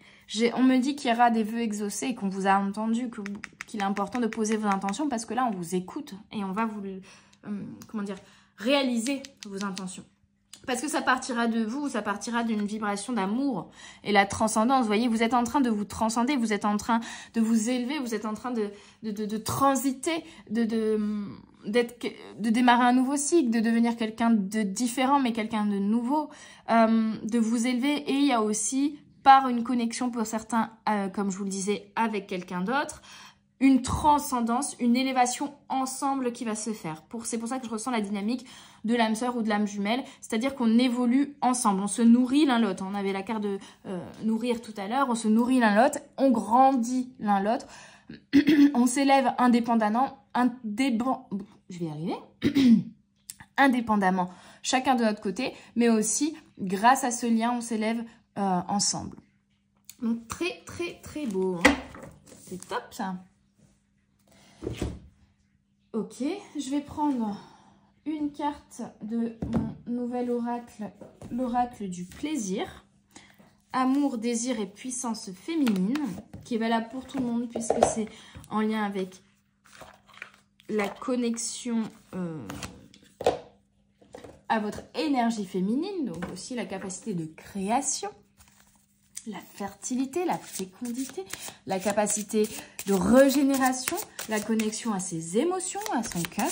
On me dit qu'il y aura des vœux exaucés et qu'on vous a entendu, qu'il est important de poser vos intentions parce que là, on vous écoute et on va vous, réaliser vos intentions. Parce que ça partira de vous, ça partira d'une vibration d'amour et la transcendance. Vous voyez, vous êtes en train de vous transcender, vous êtes en train de vous élever, vous êtes en train de transiter, de démarrer un nouveau cycle, de devenir quelqu'un de différent, mais quelqu'un de nouveau, de vous élever. Et il y a aussi, par une connexion pour certains, comme je vous le disais, avec quelqu'un d'autre, une transcendance, une élévation ensemble qui va se faire. C'est pour ça que je ressens la dynamique de l'âme sœur ou de l'âme jumelle, c'est-à-dire qu'on évolue ensemble, on se nourrit l'un l'autre. On avait la carte de nourrir tout à l'heure, on se nourrit l'un l'autre, on grandit l'un l'autre, on s'élève indépendamment, je vais y arriver, indépendamment, chacun de notre côté, mais aussi grâce à ce lien, on s'élève ensemble. Donc très très très beau, hein. C'est top ça. Ok, je vais prendre une carte de mon nouvel oracle, l'oracle du plaisir. Amour, désir et puissance féminine, qui est valable pour tout le monde puisque c'est en lien avec la connexion à votre énergie féminine, donc aussi la capacité de création, la fertilité, la fécondité, la capacité de régénération, la connexion à ses émotions, à son cœur.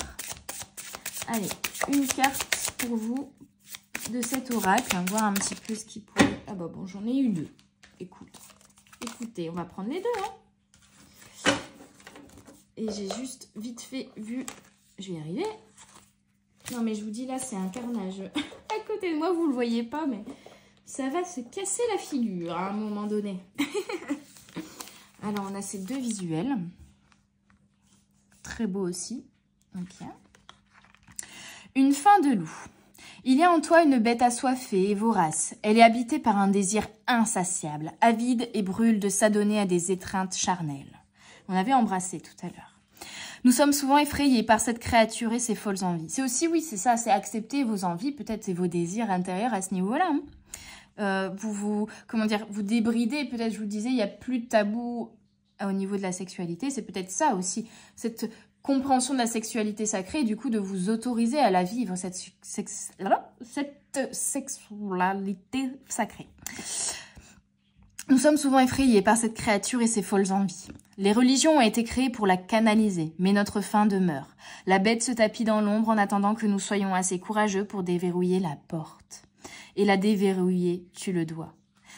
Allez, une carte pour vous de cet oracle. On va voir un petit peu ce qui pourrait... Ah bah bon, j'en ai eu deux. Écoutez, on va prendre les deux, hein. Et j'ai juste vite fait vu... Je vais y arriver. Non mais je vous dis là, c'est un carnage. À côté de moi, vous le voyez pas, mais... ça va se casser la figure à un moment donné. Alors, on a ces deux visuels. Très beau aussi. Ok. Une faim de loup. Il y a en toi une bête assoiffée et vorace. Elle est habitée par un désir insatiable, avide et brûle de s'adonner à des étreintes charnelles. On avait embrassé tout à l'heure. Nous sommes souvent effrayés par cette créature et ses folles envies. C'est aussi, oui, c'est ça, c'est accepter vos envies, peut-être c'est vos désirs intérieurs à ce niveau-là, hein. Comment dire, vous débridez, peut-être je vous disais, il n'y a plus de tabou au niveau de la sexualité, c'est peut-être ça aussi, cette compréhension de la sexualité sacrée, et du coup de vous autoriser à la vivre, cette sexualité sacrée. Nous sommes souvent effrayés par cette créature et ses folles envies. Les religions ont été créées pour la canaliser, mais notre faim demeure. La bête se tapit dans l'ombre en attendant que nous soyons assez courageux pour déverrouiller la porte. Et la déverrouiller, tu le dois.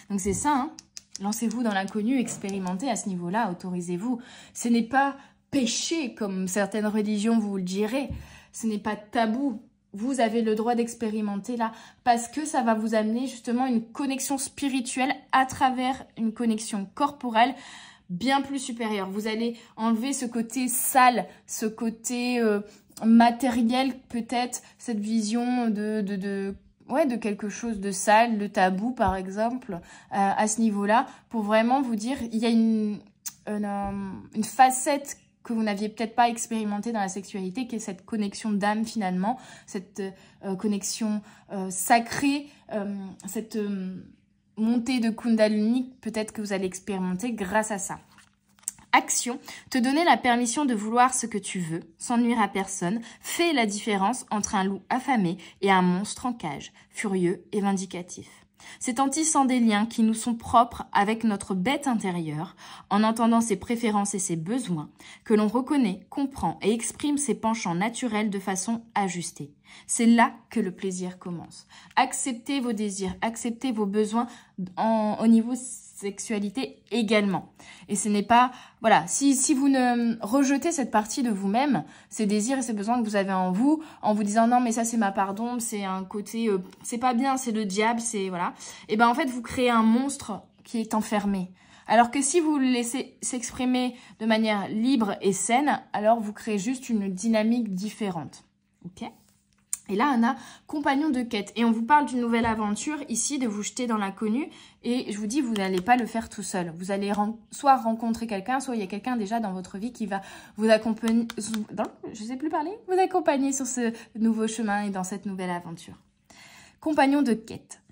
Donc c'est ça, hein. Lancez-vous dans l'inconnu, expérimentez à ce niveau-là, autorisez-vous. Ce n'est pas péché, comme certaines religions vous le diraient. Ce n'est pas tabou. Vous avez le droit d'expérimenter là, parce que ça va vous amener justement une connexion spirituelle à travers une connexion corporelle bien plus supérieure. Vous allez enlever ce côté sale, ce côté matériel peut-être, cette vision de quelque chose de sale, de tabou par exemple, à ce niveau-là, pour vraiment vous dire, il y a une facette que vous n'aviez peut-être pas expérimentée dans la sexualité, qui est cette connexion d'âme finalement, cette connexion sacrée, cette montée de Kundalini, peut-être que vous allez expérimenter grâce à ça. Action, te donner la permission de vouloir ce que tu veux, sans nuire à personne, fait la différence entre un loup affamé et un monstre en cage, furieux et vindicatif. C'est en tissant des liens qui nous sont propres avec notre bête intérieure, en entendant ses préférences et ses besoins, que l'on reconnaît, comprend et exprime ses penchants naturels de façon ajustée. C'est là que le plaisir commence. Acceptez vos désirs, acceptez vos besoins au niveau sexualité également. Et ce n'est pas... Voilà, si vous ne rejetez cette partie de vous-même, ces désirs et ces besoins que vous avez en vous disant non mais ça c'est ma part d'ombre, c'est un côté... c'est pas bien, c'est le diable, c'est... Voilà. Et ben en fait vous créez un monstre qui est enfermé. Alors que si vous le laissez s'exprimer de manière libre et saine, alors vous créez juste une dynamique différente. Ok ? Et là, on a compagnon de quête. Et on vous parle d'une nouvelle aventure ici, de vous jeter dans l'inconnu. Et je vous dis, vous n'allez pas le faire tout seul. Vous allez soit rencontrer quelqu'un, soit il y a quelqu'un déjà dans votre vie qui va vous accompagner, vous accompagner sur ce nouveau chemin et dans cette nouvelle aventure. Compagnon de quête.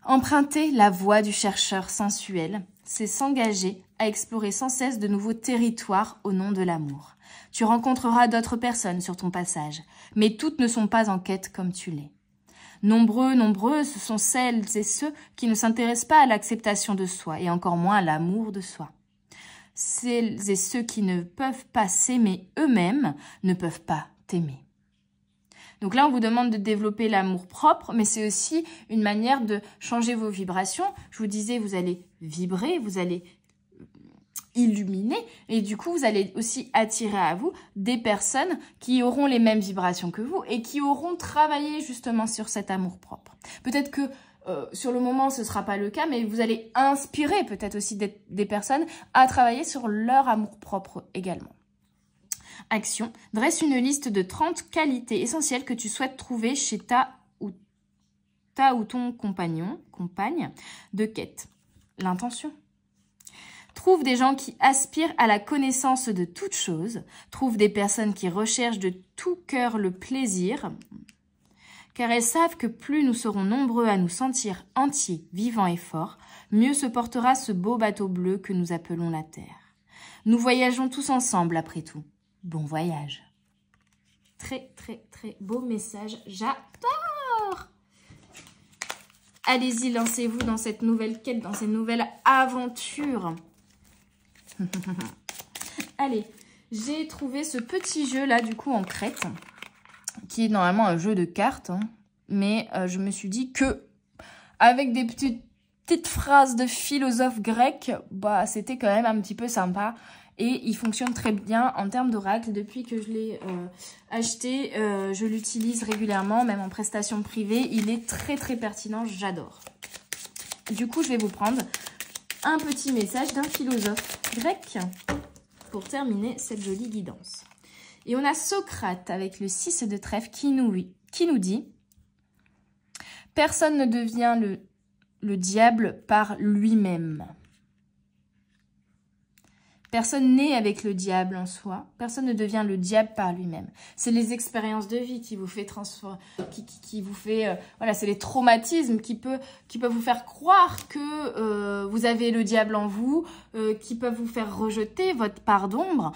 Emprunter la voie du chercheur sensuel, c'est s'engager à explorer sans cesse de nouveaux territoires au nom de l'amour. Tu rencontreras d'autres personnes sur ton passage, mais toutes ne sont pas en quête comme tu l'es. Nombreuses sont celles et ceux qui ne s'intéressent pas à l'acceptation de soi et encore moins à l'amour de soi. Celles et ceux qui ne peuvent pas s'aimer eux-mêmes ne peuvent pas t'aimer. Donc là, on vous demande de développer l'amour propre, mais c'est aussi une manière de changer vos vibrations. Je vous disais, vous allez vibrer, vous allez illuminé et du coup, vous allez aussi attirer à vous des personnes qui auront les mêmes vibrations que vous et qui auront travaillé justement sur cet amour-propre. Peut-être que sur le moment, ce ne sera pas le cas, mais vous allez inspirer peut-être aussi des personnes à travailler sur leur amour-propre également. Action. Dresse une liste de 30 qualités essentielles que tu souhaites trouver chez ta ou ton compagnon, compagne de quête. L'intention. Trouve des gens qui aspirent à la connaissance de toutes choses. Trouve des personnes qui recherchent de tout cœur le plaisir. Car elles savent que plus nous serons nombreux à nous sentir entiers, vivants et forts, mieux se portera ce beau bateau bleu que nous appelons la Terre. Nous voyageons tous ensemble après tout. Bon voyage. Très, très, très beau message. J'adore! Allez-y, lancez-vous dans cette nouvelle quête, dans cette nouvelle aventure. Allez, j'ai trouvé ce petit jeu là, du coup, en Crète, qui est normalement un jeu de cartes, hein, mais je me suis dit que, avec des petites phrases de philosophes grecs, bah, c'était quand même un petit peu sympa. Et il fonctionne très bien en termes d'oracle. Depuis que je l'ai acheté, je l'utilise régulièrement, même en prestation privée. Il est très très pertinent, j'adore. Du coup, je vais vous prendre un petit message d'un philosophe grec pour terminer cette jolie guidance. Et on a Socrate avec le 6 de trèfle qui nous dit « Personne ne devient le diable par lui-même. » Personne n'est avec le diable en soi. Personne ne devient le diable par lui-même. C'est les expériences de vie qui vous fait transformer, qui vous fait, voilà, c'est les traumatismes qui peuvent vous faire croire que vous avez le diable en vous, qui peuvent vous faire rejeter votre part d'ombre,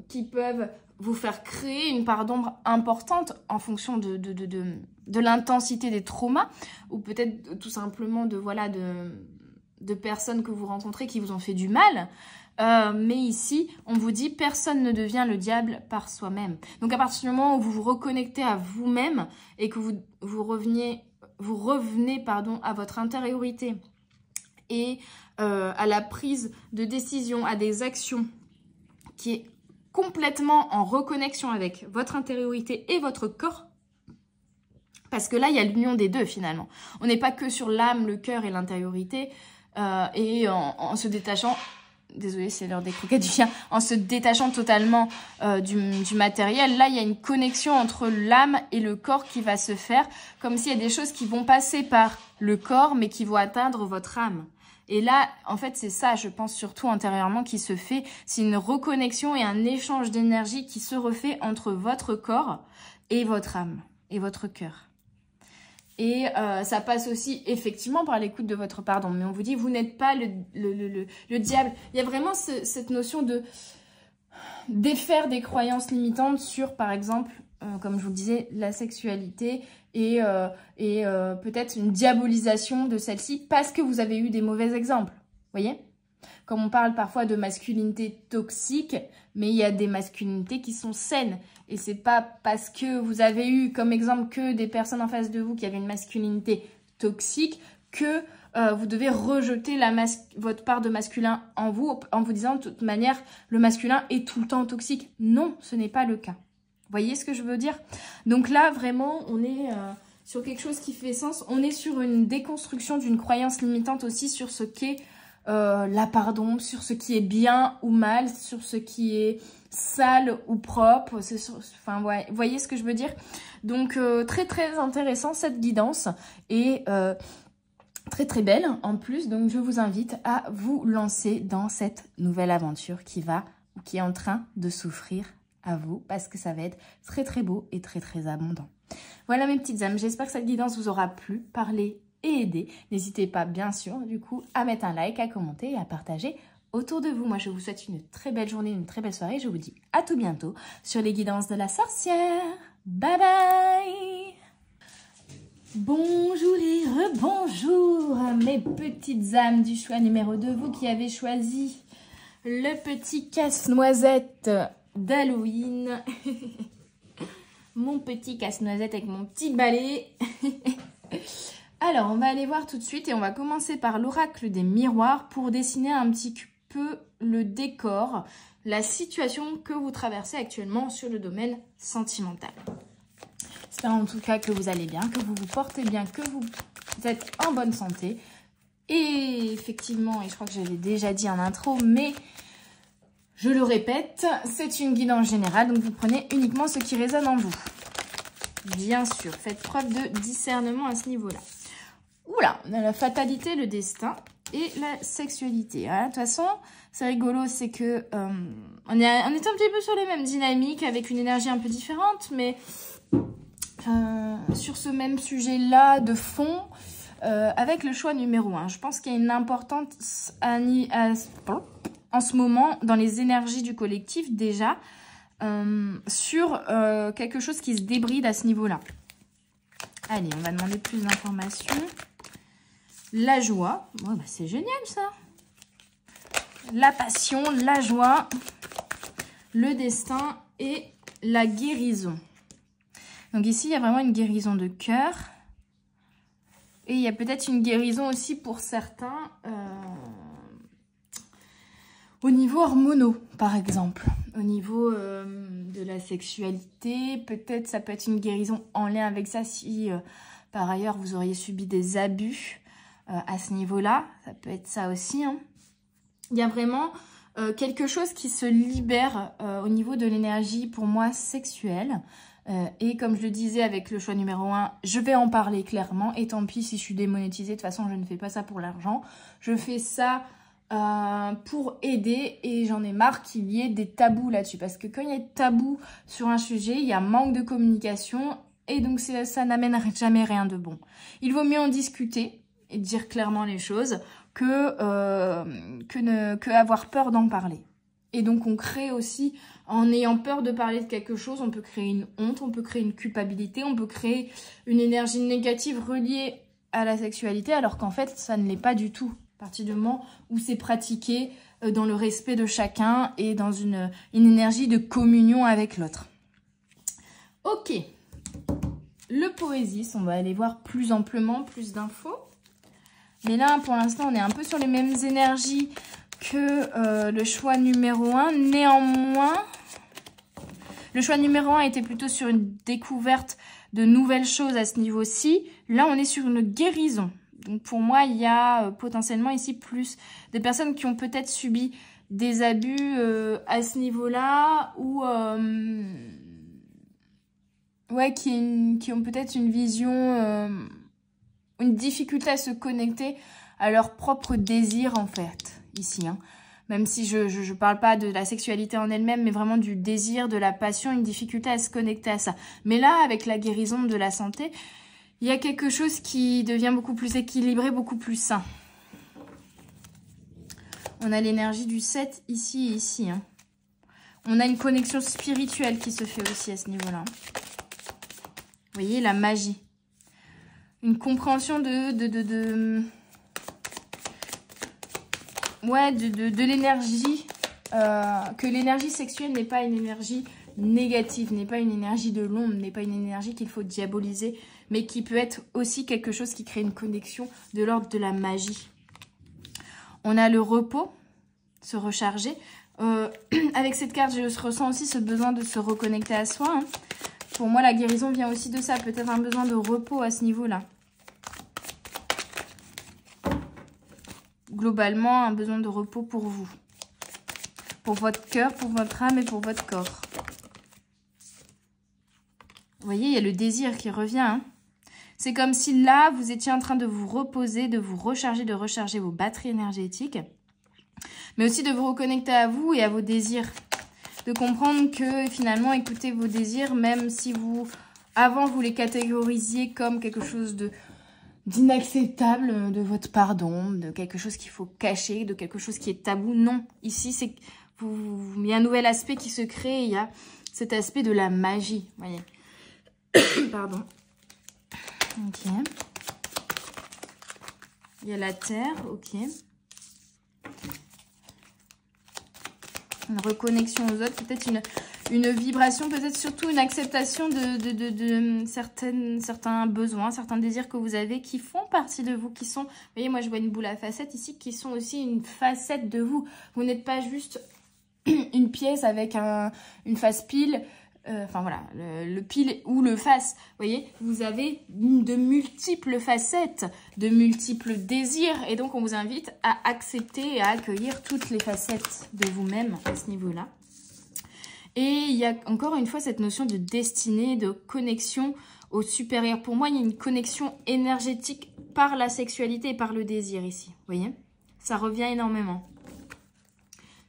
qui peuvent vous faire créer une part d'ombre importante en fonction de l'intensité des traumas, ou peut-être tout simplement de personnes que vous rencontrez qui vous ont fait du mal. Mais ici, on vous dit personne ne devient le diable par soi-même. Donc à partir du moment où vous vous reconnectez à vous-même et que vous revenez à votre intériorité et à la prise de décision, à des actions qui est complètement en reconnexion avec votre intériorité et votre corps, parce que là, il y a l'union des deux finalement. On n'est pas que sur l'âme, le cœur et l'intériorité et en se détachant... Désolée, c'est l'heure des croquettes du chien. En se détachant totalement du matériel, là, il y a une connexion entre l'âme et le corps qui va se faire, comme s'il y a des choses qui vont passer par le corps, mais qui vont atteindre votre âme. Et là, en fait, c'est ça, je pense, surtout intérieurement, qui se fait. C'est une reconnexion et un échange d'énergie qui se refait entre votre corps et votre âme et votre cœur. Et ça passe aussi effectivement par l'écoute de votre pardon. Mais on vous dit, vous n'êtes pas le diable. Il y a vraiment cette notion de défaire des croyances limitantes sur, par exemple, comme je vous le disais, la sexualité et peut-être une diabolisation de celle-ci parce que vous avez eu des mauvais exemples. Vous voyez ? Comme on parle parfois de masculinité toxique, mais il y a des masculinités qui sont saines. Et c'est pas parce que vous avez eu comme exemple que des personnes en face de vous qui avaient une masculinité toxique que vous devez rejeter votre part de masculin en vous disant de toute manière le masculin est tout le temps toxique. Non, ce n'est pas le cas. Vous voyez ce que je veux dire? Donc là, vraiment, on est sur quelque chose qui fait sens. On est sur une déconstruction d'une croyance limitante aussi sur ce qu'est la part d'ombre, sur ce qui est bien ou mal, sur ce qui est sale ou propre. Enfin, ouais, vous voyez ce que je veux dire? Donc, très très intéressant cette guidance et très très belle en plus. Donc, je vous invite à vous lancer dans cette nouvelle aventure qui est en train de s'offrir à vous parce que ça va être très très beau et très très abondant. Voilà mes petites âmes, j'espère que cette guidance vous aura plu, parlé et aidé. N'hésitez pas bien sûr du coup à mettre un like, à commenter et à partager autour de vous. Moi je vous souhaite une très belle journée, une très belle soirée. Je vous dis à tout bientôt sur les guidances de la sorcière. Bye bye. Bonjour et rebonjour mes petites âmes du choix numéro 2. Vous qui avez choisi le petit casse-noisette d'Halloween. Mon petit casse-noisette avec mon petit balai. Alors, on va aller voir tout de suite et on va commencer par l'oracle des miroirs pour dessiner un petit peu le décor, la situation que vous traversez actuellement sur le domaine sentimental. J'espère en tout cas que vous allez bien, que vous vous portez bien, que vous êtes en bonne santé. Et effectivement, et je crois que j'avais déjà dit en intro, mais je le répète, c'est une guidance générale, donc vous prenez uniquement ce qui résonne en vous. Bien sûr, faites preuve de discernement à ce niveau-là. Oula, on a la fatalité, le destin et la sexualité. Hein. De toute façon, c'est rigolo, c'est que on est un petit peu sur les mêmes dynamiques, avec une énergie un peu différente, mais sur ce même sujet-là de fond, avec le choix numéro 1. Je pense qu'il y a une importance en ce moment dans les énergies du collectif déjà, sur quelque chose qui se débride à ce niveau-là. Allez, on va demander plus d'informations. La joie, oh, bah c'est génial ça. La passion, la joie, le destin et la guérison. Donc ici, il y a vraiment une guérison de cœur. Et il y a peut-être une guérison aussi pour certains au niveau hormonaux, par exemple. Au niveau de la sexualité, peut-être ça peut être une guérison en lien avec ça si par ailleurs vous auriez subi des abus à ce niveau-là. Ça peut être ça aussi. Hein. Il y a vraiment quelque chose qui se libère au niveau de l'énergie, pour moi, sexuelle. Et comme je le disais avec le choix numéro 1, je vais en parler clairement. Et tant pis si je suis démonétisée, de toute façon, je ne fais pas ça pour l'argent. Je fais ça pour aider et j'en ai marre qu'il y ait des tabous là-dessus. Parce que quand il y a des tabous sur un sujet, il y a manque de communication et donc ça n'amène jamais rien de bon. Il vaut mieux en discuter et dire clairement les choses que avoir peur d'en parler. Et donc on crée aussi, en ayant peur de parler de quelque chose, on peut créer une honte, on peut créer une culpabilité, on peut créer une énergie négative reliée à la sexualité, alors qu'en fait ça ne l'est pas du tout. À partir du moment où c'est pratiqué dans le respect de chacun et dans une énergie de communion avec l'autre. Ok, le Poésis, on va aller voir plus amplement, plus d'infos. Mais là, pour l'instant, on est un peu sur les mêmes énergies que le choix numéro 1. Néanmoins, le choix numéro 1 était plutôt sur une découverte de nouvelles choses à ce niveau-ci. Là, on est sur une guérison. Donc pour moi, il y a potentiellement ici plus de personnes qui ont peut-être subi des abus à ce niveau-là ou ouais, qui ont peut-être une vision, une difficulté à se connecter à leur propre désir en fait, ici. Hein. Même si je parle pas de la sexualité en elle-même, mais vraiment du désir, de la passion, une difficulté à se connecter à ça. Mais là, avec la guérison de la santé, il y a quelque chose qui devient beaucoup plus équilibré, beaucoup plus sain. On a l'énergie du 7 ici et ici. Hein. On a une connexion spirituelle qui se fait aussi à ce niveau-là. Vous voyez, la magie. Une compréhension de l'énergie. Que l'énergie sexuelle n'est pas une énergie négative, n'est pas une énergie de l'ombre, n'est pas une énergie qu'il faut diaboliser, mais qui peut être aussi quelque chose qui crée une connexion de l'ordre de la magie. On a le repos, se recharger. Avec cette carte, je ressens aussi ce besoin de se reconnecter à soi. Hein. Pour moi, la guérison vient aussi de ça, peut-être un besoin de repos à ce niveau-là. Globalement, un besoin de repos pour vous. Pour votre cœur, pour votre âme et pour votre corps. Vous voyez, il y a le désir qui revient. Hein. C'est comme si là, vous étiez en train de vous reposer, de vous recharger, de recharger vos batteries énergétiques. Mais aussi de vous reconnecter à vous et à vos désirs. De comprendre que finalement, écoutez vos désirs, même si vous, avant, vous les categorisiez comme quelque chose d'inacceptable, de votre pardon, de quelque chose qu'il faut cacher, de quelque chose qui est tabou. Non, ici, c'est il y a un nouvel aspect qui se crée, il y a cet aspect de la magie, vous voyez. Pardon. Ok. Il y a la terre, ok. Une reconnexion aux autres, peut-être une vibration, peut-être surtout une acceptation de certains besoins, certains désirs que vous avez qui font partie de vous, qui sont, vous voyez, moi je vois une boule à facettes ici, qui sont aussi une facette de vous. Vous n'êtes pas juste une pièce avec une face pile, enfin voilà, le pile ou le face, vous voyez, vous avez de multiples facettes, de multiples désirs, et donc on vous invite à accepter et à accueillir toutes les facettes de vous-même à ce niveau-là. Et il y a encore une fois cette notion de destinée, de connexion au supérieur. Pour moi, il y a une connexion énergétique par la sexualité et par le désir ici, vous voyez, ça revient énormément.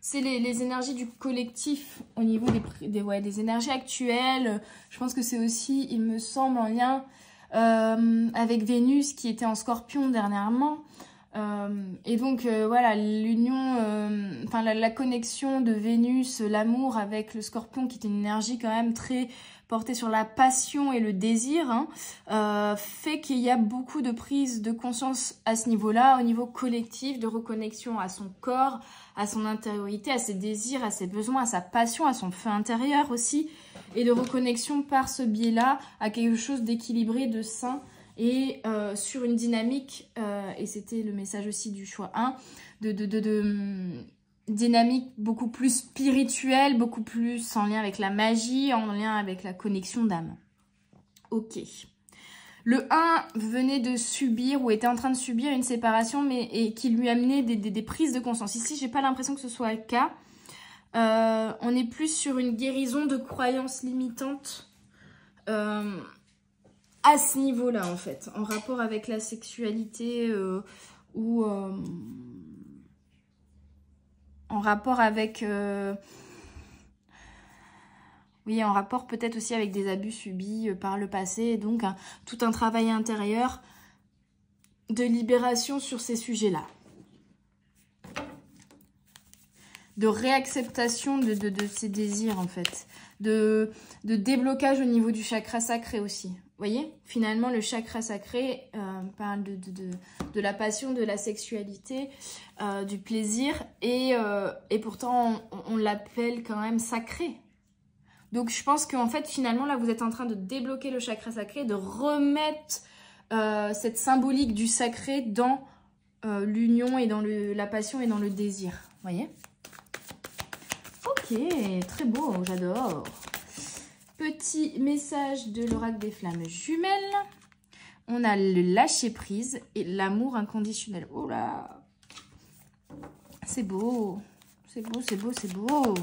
C'est les énergies du collectif au niveau des énergies actuelles. Je pense que c'est aussi, il me semble, en lien avec Vénus qui était en Scorpion dernièrement. Et donc, voilà, l'union, enfin la connexion de Vénus, l'amour avec le Scorpion qui est une énergie quand même très portée sur la passion et le désir, hein, fait qu'il y a beaucoup de prise de conscience à ce niveau-là, au niveau collectif, de reconnexion à son corps, à son intériorité, à ses désirs, à ses besoins, à sa passion, à son feu intérieur aussi, et de reconnexion par ce biais-là à quelque chose d'équilibré, de sain, et sur une dynamique, et c'était le message aussi du choix 1, dynamique beaucoup plus spirituelle, beaucoup plus en lien avec la magie, en lien avec la connexion d'âme. Ok. Le 1 venait de subir ou était en train de subir une séparation et qui lui amenait des prises de conscience. Ici, j'ai pas l'impression que ce soit le cas. On est plus sur une guérison de croyances limitantes à ce niveau-là, en fait, en rapport avec la sexualité ou en rapport avec... oui, en rapport peut-être aussi avec des abus subis par le passé, et donc tout un travail intérieur de libération sur ces sujets-là. De réacceptation de ces désirs, en fait. De déblocage au niveau du chakra sacré aussi. Vous voyez, finalement, le chakra sacré parle de la passion, de la sexualité, du plaisir, et pourtant, on l'appelle quand même sacré. Donc, je pense qu'en fait, finalement, là, vous êtes en train de débloquer le chakra sacré, de remettre cette symbolique du sacré dans l'union et dans la passion et dans le désir. Vous voyez? Ok, très beau, j'adore. Petit message de l'oracle des flammes jumelles. On a le lâcher-prise et l'amour inconditionnel. Oh là! C'est beau, c'est beau, c'est beau, c'est beau. Vous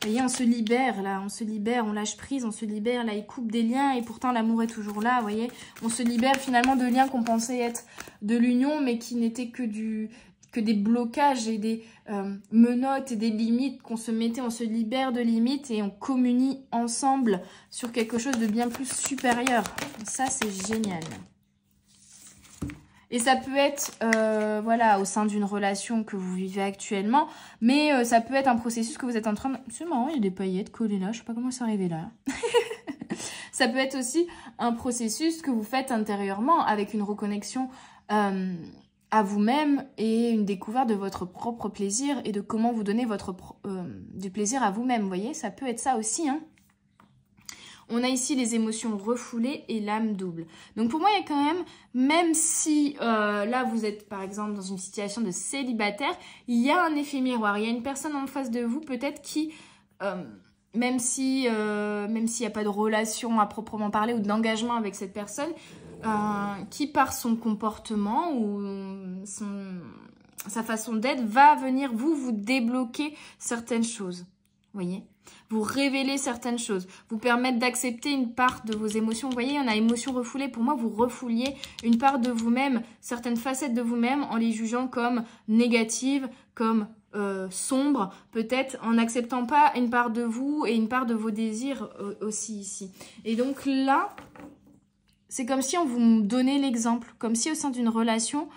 voyez, on se libère là, on se libère, on lâche prise, on se libère, là il coupe des liens et pourtant l'amour est toujours là, vous voyez. On se libère finalement de liens qu'on pensait être de l'union mais qui n'étaient que des blocages et des menottes et des limites qu'on se mettait, on se libère de limites et on communie ensemble sur quelque chose de bien plus supérieur. Ça c'est génial. Et ça peut être, voilà, au sein d'une relation que vous vivez actuellement, mais ça peut être un processus que vous êtes en train de... C'est marrant, il y a des paillettes collées là, je sais pas comment c'est arrivé là. Ça peut être aussi un processus que vous faites intérieurement avec une reconnexion à vous-même et une découverte de votre propre plaisir et de comment vous donner du plaisir à vous-même, vous voyez, ça peut être ça aussi, hein. On a ici les émotions refoulées et l'âme double. Donc pour moi, il y a quand même si là vous êtes par exemple dans une situation de célibataire, il y a un effet miroir. Il y a une personne en face de vous peut-être qui, même s'il n'y a pas de relation à proprement parler ou d'engagement avec cette personne, qui par son comportement ou sa façon d'être va venir vous débloquer certaines choses. Vous voyez, vous révélez certaines choses, vous permettre d'accepter une part de vos émotions. Vous voyez, on a émotions refoulées. Pour moi, vous refouliez une part de vous-même, certaines facettes de vous-même en les jugeant comme négatives, comme sombres, peut-être en n'acceptant pas une part de vous et une part de vos désirs aussi ici. Et donc là, c'est comme si on vous donnait l'exemple, comme si au sein d'une relation,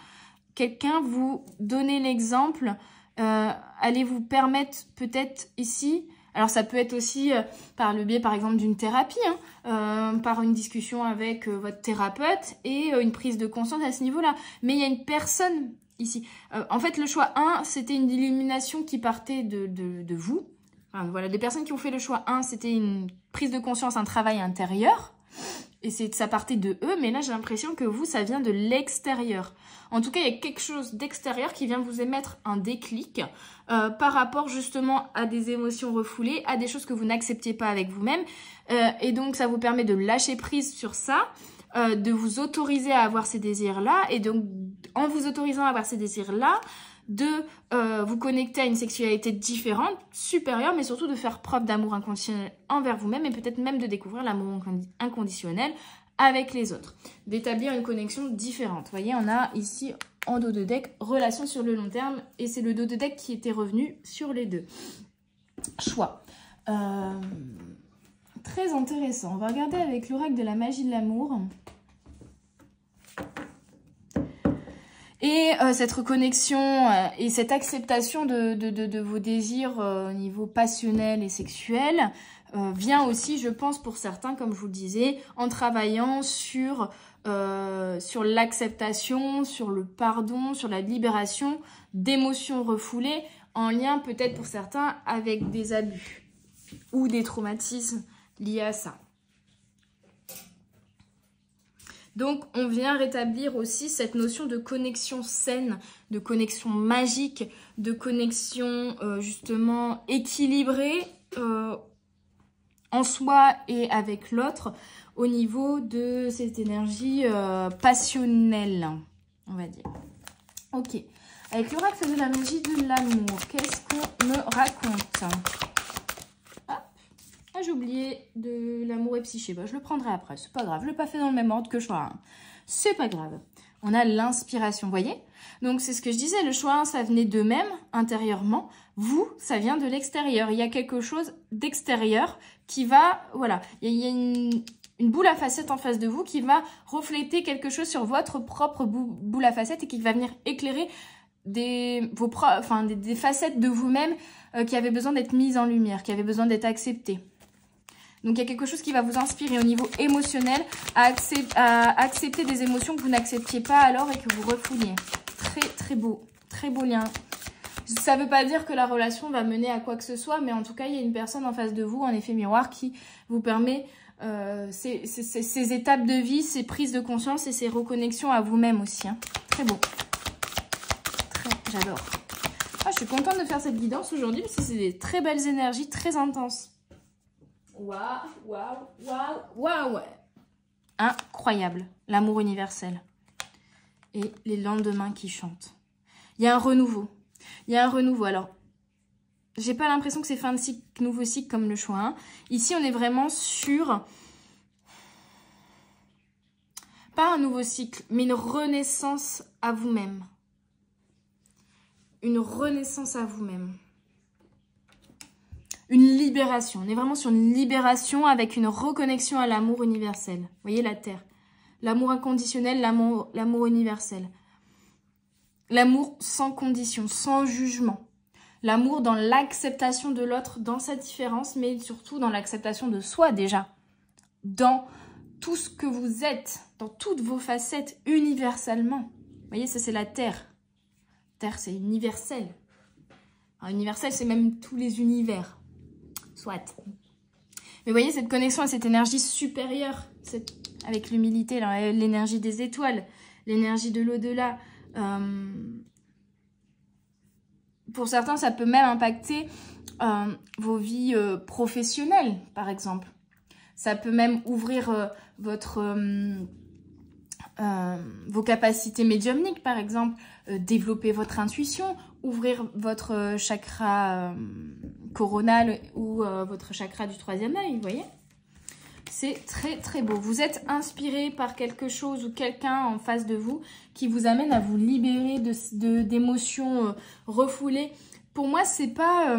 quelqu'un vous donnait l'exemple. Allez vous permettre peut-être ici, alors ça peut être aussi par le biais par exemple d'une thérapie, hein, par une discussion avec votre thérapeute et une prise de conscience à ce niveau-là. Mais il y a une personne ici. En fait, le choix 1, c'était une illumination qui partait de vous, Enfin, voilà, des personnes qui ont fait le choix 1, c'était une prise de conscience, un travail intérieur. Et ça partait de eux, mais là j'ai l'impression que vous, ça vient de l'extérieur. En tout cas, il y a quelque chose d'extérieur qui vient vous émettre un déclic par rapport justement à des émotions refoulées, à des choses que vous n'acceptiez pas avec vous-même. Et donc ça vous permet de lâcher prise sur ça, de vous autoriser à avoir ces désirs-là. Et donc en vous autorisant à avoir ces désirs-là, de vous connecter à une sexualité différente, supérieure, mais surtout de faire preuve d'amour inconditionnel envers vous-même et peut-être même de découvrir l'amour inconditionnel avec les autres. D'établir une connexion différente. Vous voyez, on a ici en dos de deck, relation sur le long terme et c'est le dos de deck qui était revenu sur les deux. Choix. Très intéressant. On va regarder avec l'oracle de la magie de l'amour. Et cette reconnexion et cette acceptation de vos désirs au niveau passionnel et sexuel vient aussi, je pense, pour certains, comme je vous le disais, en travaillant sur l'acceptation, sur le pardon, sur la libération d'émotions refoulées, en lien peut-être pour certains avec des abus ou des traumatismes liés à ça. Donc, on vient rétablir aussi cette notion de connexion saine, de connexion magique, de connexion justement équilibrée en soi et avec l'autre au niveau de cette énergie passionnelle, on va dire. Ok, avec l'oracle de la magie de l'amour, qu'est-ce qu'on me raconte? Ah, j'ai oublié de l'amour et psyché. Bah, je le prendrai après, c'est pas grave. Je l'ai pas fait dans le même ordre que le choix 1. C'est pas grave. On a l'inspiration, vous voyez? Donc, c'est ce que je disais, le choix 1, ça venait d'eux-mêmes, intérieurement. Vous, ça vient de l'extérieur. Il y a quelque chose d'extérieur qui va, voilà, il y a une boule à facettes en face de vous qui va refléter quelque chose sur votre propre boule à facettes et qui va venir éclairer des facettes de vous-même qui avaient besoin d'être mises en lumière, qui avaient besoin d'être acceptées. Donc, il y a quelque chose qui va vous inspirer au niveau émotionnel à accepter des émotions que vous n'acceptiez pas alors et que vous refouliez. Très, très beau lien. Ça ne veut pas dire que la relation va mener à quoi que ce soit, mais en tout cas, il y a une personne en face de vous, en effet miroir, qui vous permet ces étapes de vie, ces prises de conscience et ces reconnexions à vous-même aussi. Hein. Très beau. J'adore. Ah, je suis contente de faire cette guidance aujourd'hui parce que c'est des très belles énergies, très intenses. Waouh. Incroyable. L'amour universel. Et les lendemains qui chantent. Il y a un renouveau. Alors, j'ai pas l'impression que c'est fin de cycle, nouveau cycle comme le choix 1. Ici, on est vraiment sur... Pas un nouveau cycle, mais une renaissance à vous-même. Une renaissance à vous-même. Une libération. On est vraiment sur une libération avec une reconnexion à l'amour universel. Vous voyez la terre. L'amour inconditionnel, l'amour universel. L'amour sans condition, sans jugement. L'amour dans l'acceptation de l'autre, dans sa différence, mais surtout dans l'acceptation de soi déjà. Dans tout ce que vous êtes, dans toutes vos facettes, universellement. Vous voyez, ça c'est la terre. Terre, c'est universel. Alors, universel, c'est même tous les univers. Soit. Mais vous voyez, cette connexion à cette énergie supérieure, avec l'humilité, l'énergie des étoiles, l'énergie de l'au-delà. Pour certains, ça peut même impacter vos vies professionnelles, par exemple. Ça peut même ouvrir vos capacités médiumniques, par exemple. Développer votre intuition, ouvrir votre chakra coronal ou votre chakra du 3e œil, vous voyez? C'est très très beau. Vous êtes inspiré par quelque chose ou quelqu'un en face de vous qui vous amène à vous libérer d'émotions refoulées. Pour moi, c'est pas...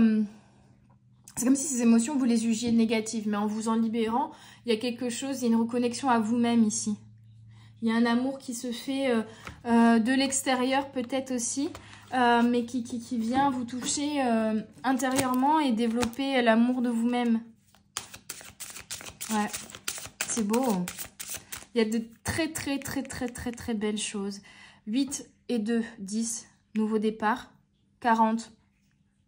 c'est comme si ces émotions, vous les jugiez négatives. Mais en vous en libérant, il y a quelque chose, il y a une reconnexion à vous-même ici. Il y a un amour qui se fait de l'extérieur peut-être aussi, mais qui vient vous toucher intérieurement et développer l'amour de vous-même. Ouais, c'est beau. Il y a de très belles choses. 8 et 2, 10, nouveau départ. 40,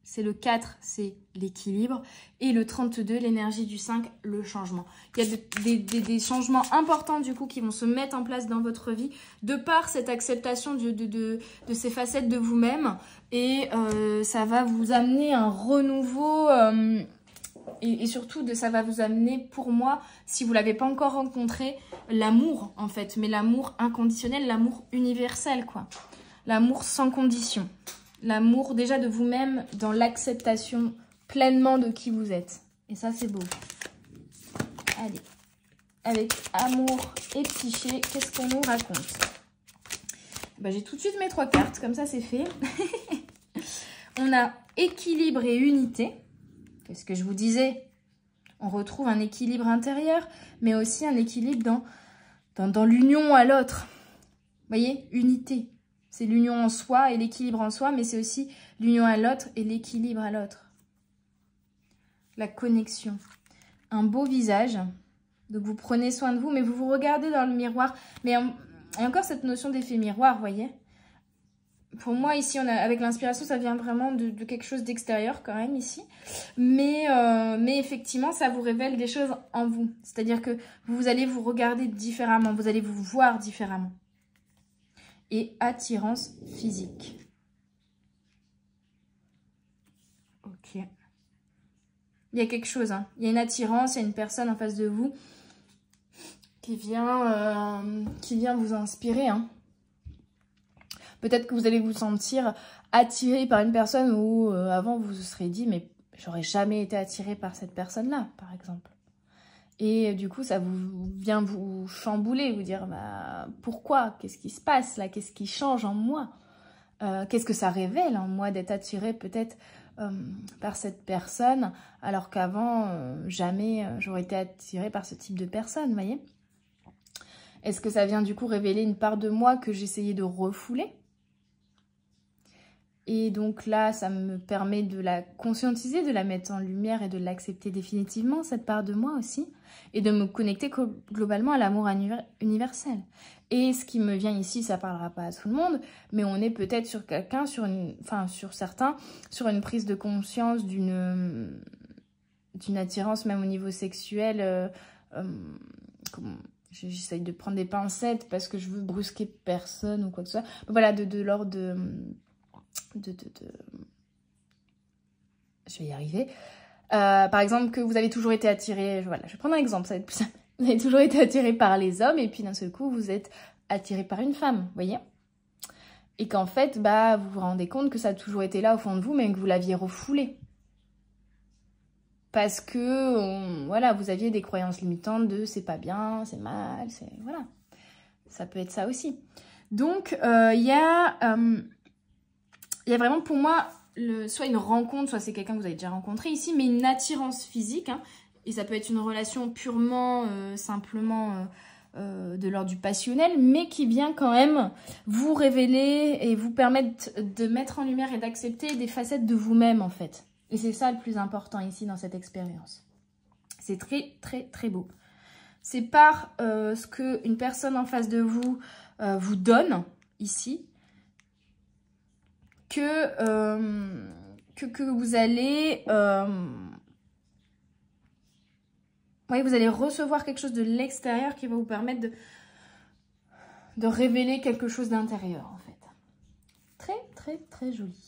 c'est le 4, c'est l'équilibre. Et le 32, l'énergie du 5, le changement. Il y a des changements importants du coup qui vont se mettre en place dans votre vie de par cette acceptation de ces facettes de vous-même. Et ça va vous amener un renouveau et surtout ça va vous amener, pour moi, si vous ne l'avez pas encore rencontré, l'amour en fait. Mais l'amour inconditionnel, l'amour universel quoi. L'amour sans condition. L'amour déjà de vous-même dans l'acceptation pleinement de qui vous êtes. Et ça, c'est beau. Allez. Avec amour et psyché, qu'est-ce qu'on nous raconte? Ben, j'ai tout de suite mes 3 cartes. Comme ça, c'est fait. On a équilibre et unité. Qu'est-ce que je vous disais? On retrouve un équilibre intérieur, mais aussi un équilibre dans l'union à l'autre. Vous voyez? Unité. C'est l'union en soi et l'équilibre en soi, mais c'est aussi l'union à l'autre et l'équilibre à l'autre. La connexion. Un beau visage. Donc, vous prenez soin de vous, mais vous vous regardez dans le miroir. Mais il y a encore cette notion d'effet miroir, vous voyez. Pour moi, ici, avec l'inspiration, ça vient vraiment de quelque chose d'extérieur quand même, ici. Mais effectivement, ça vous révèle des choses en vous. C'est-à-dire que vous allez vous regarder différemment, vous allez vous voir différemment. Et attirance physique. Ok. Il y a quelque chose, hein. Il y a une attirance, il y a une personne en face de vous qui vient vous inspirer, hein. Peut-être que vous allez vous sentir attiré par une personne où avant vous vous serez dit mais j'aurais jamais été attiré par cette personne-là, par exemple. Et du coup, ça vient vous chambouler, vous dire bah, pourquoi? Qu'est-ce qui se passe là? Qu'est-ce qui change en moi? Qu'est-ce que ça révèle en moi d'être attiré peut-être par cette personne alors qu'avant, jamais j'aurais été attirée par ce type de personne, vous voyez? Est-ce que ça vient du coup révéler une part de moi que j'essayais de refouler? Et donc là, ça me permet de la conscientiser, de la mettre en lumière et de l'accepter définitivement, cette part de moi aussi. Et de me connecter globalement à l'amour universel. Et ce qui me vient ici, ça ne parlera pas à tout le monde, mais on est peut-être sur quelqu'un, sur certains, sur une prise de conscience d'une attirance, même au niveau sexuel. J'essaye de prendre des pincettes parce que je veux brusquer personne ou quoi que ce soit. Voilà, de l'ordre de... Je vais y arriver. Par exemple, que vous avez toujours été attiré... Voilà, je vais prendre un exemple, ça va être plus simple. Vous avez toujours été attiré par les hommes et puis d'un seul coup, vous êtes attiré par une femme, vous voyez? Et qu'en fait, bah, vous vous rendez compte que ça a toujours été là au fond de vous, mais que vous l'aviez refoulé. Parce que, voilà, vous aviez des croyances limitantes de c'est pas bien, c'est mal, c'est... Voilà. Ça peut être ça aussi. Donc, il y a vraiment pour moi, soit une rencontre, soit c'est quelqu'un que vous avez déjà rencontré ici, mais une attirance physique, hein, et ça peut être une relation purement, simplement de l'ordre du passionnel, mais qui vient quand même vous révéler et vous permettre de mettre en lumière et d'accepter des facettes de vous-même en fait. Et c'est ça le plus important ici dans cette expérience. C'est très très très beau. C'est par ce qu'une personne en face de vous vous donne ici, que vous allez vous allez recevoir quelque chose de l'extérieur qui va vous permettre de révéler quelque chose d'intérieur en fait. Très très très joli.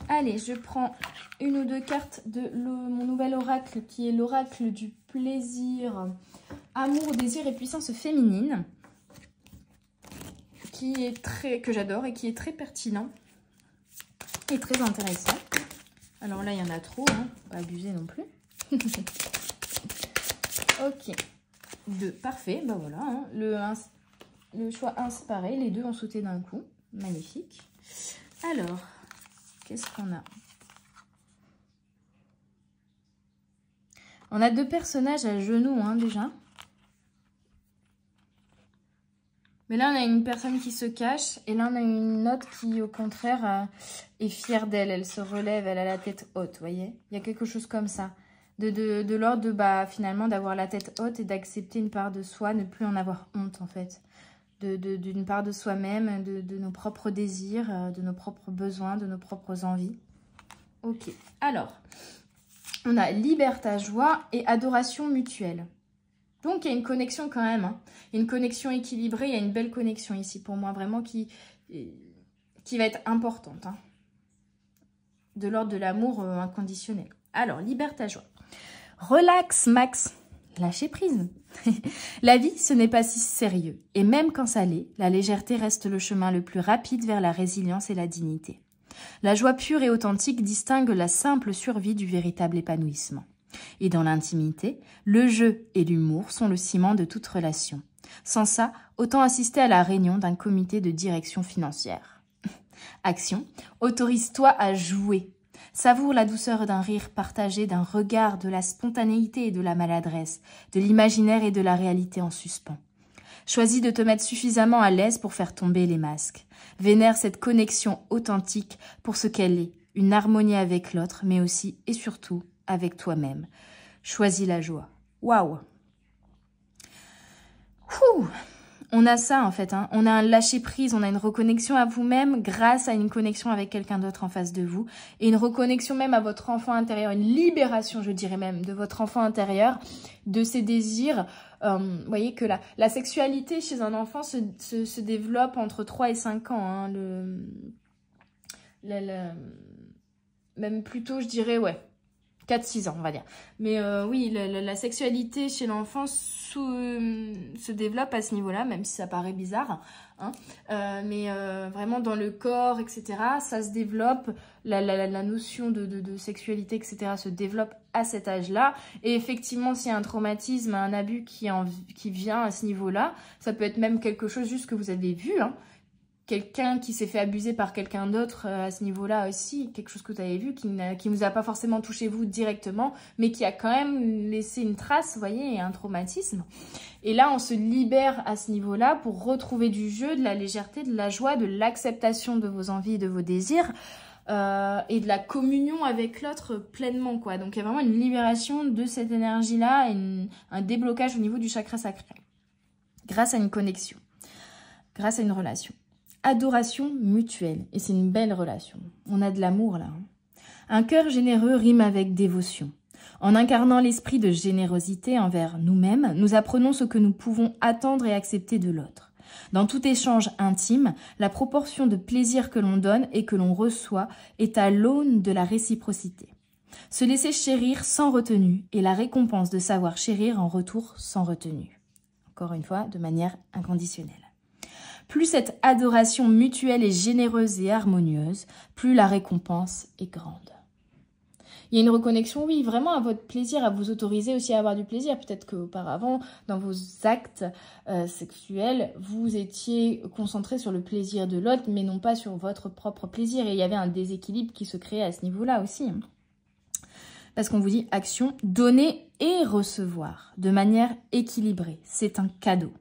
Allez, je prends une ou deux cartes de mon nouvel oracle qui est l'oracle du plaisir, amour, désir et puissance féminine, que j'adore et qui est très pertinent et très intéressant. Alors là, il y en a trop, hein, faut pas abuser non plus. Ok, 2, parfait, ben voilà, hein. Le choix 1 c'est pareil, les deux ont sauté d'un coup, magnifique. Alors, qu'est-ce qu'on a? On a 2 personnages à genoux, hein, déjà. Mais là, on a une personne qui se cache. Et là, on a une autre qui, au contraire, est fière d'elle. Elle se relève, elle a la tête haute, vous voyez? Il y a quelque chose comme ça. De l'ordre de, bah, finalement, d'avoir la tête haute et d'accepter une part de soi, ne plus en avoir honte, en fait. D'une part de soi-même, de nos propres désirs, de nos propres besoins, de nos propres envies. Ok, alors, on a liberté, joie et adoration mutuelle. Donc, il y a une connexion quand même. Hein. Il y a une connexion équilibrée, il y a une belle connexion ici pour moi, vraiment qui va être importante. Hein. De l'ordre de l'amour inconditionnel. Alors, liberté, joie. Relax, Max. Lâchez prise. La vie, ce n'est pas si sérieux. Et même quand ça l'est, la légèreté reste le chemin le plus rapide vers la résilience et la dignité. La joie pure et authentique distingue la simple survie du véritable épanouissement. Et dans l'intimité, le jeu et l'humour sont le ciment de toute relation. Sans ça, autant assister à la réunion d'un comité de direction financière. Action, autorise-toi à jouer. Savoure la douceur d'un rire partagé, d'un regard, de la spontanéité et de la maladresse, de l'imaginaire et de la réalité en suspens. Choisis de te mettre suffisamment à l'aise pour faire tomber les masques. Vénère cette connexion authentique pour ce qu'elle est, une harmonie avec l'autre, mais aussi et surtout avec toi-même. Choisis la joie. Waouh! On a ça en fait, hein. On a un lâcher-prise, on a une reconnexion à vous-même grâce à une connexion avec quelqu'un d'autre en face de vous et une reconnexion même à votre enfant intérieur, une libération je dirais même de votre enfant intérieur, de ses désirs. Vous voyez que la sexualité chez un enfant se développe entre 3 et 5 ans. Hein, même plutôt je dirais ouais. 4-6 ans, on va dire. Mais oui, la sexualité chez l'enfant se développe à ce niveau-là, même si ça paraît bizarre. Hein. Mais vraiment dans le corps, etc., ça se développe. La notion de sexualité, etc., se développe à cet âge-là. Et effectivement, s'il y a un traumatisme, un abus qui vient à ce niveau-là, ça peut être même quelque chose juste que vous avez vu, hein. Quelqu'un qui s'est fait abuser par quelqu'un d'autre à ce niveau-là aussi, quelque chose que vous avez vu, qui ne vous a pas forcément touché vous directement, mais qui a quand même laissé une trace, vous voyez, et un traumatisme. Et là, on se libère à ce niveau-là pour retrouver du jeu, de la légèreté, de la joie, de l'acceptation de vos envies et de vos désirs, et de la communion avec l'autre pleinement, quoi. Donc, il y a vraiment une libération de cette énergie-là et un déblocage au niveau du chakra sacré, grâce à une connexion, grâce à une relation. Adoration mutuelle. Et c'est une belle relation. On a de l'amour là. Hein. Un cœur généreux rime avec dévotion. En incarnant l'esprit de générosité envers nous-mêmes, nous apprenons ce que nous pouvons attendre et accepter de l'autre. Dans tout échange intime, la proportion de plaisir que l'on donne et que l'on reçoit est à l'aune de la réciprocité. Se laisser chérir sans retenue est la récompense de savoir chérir en retour sans retenue. Encore une fois, de manière inconditionnelle. Plus cette adoration mutuelle est généreuse et harmonieuse, plus la récompense est grande. Il y a une reconnexion, oui, vraiment à votre plaisir, à vous autoriser aussi à avoir du plaisir. Peut-être qu'auparavant, dans vos actes sexuels, vous étiez concentré sur le plaisir de l'autre, mais non pas sur votre propre plaisir. Et il y avait un déséquilibre qui se créait à ce niveau-là aussi. Parce qu'on vous dit action, donner et recevoir de manière équilibrée. C'est un cadeau.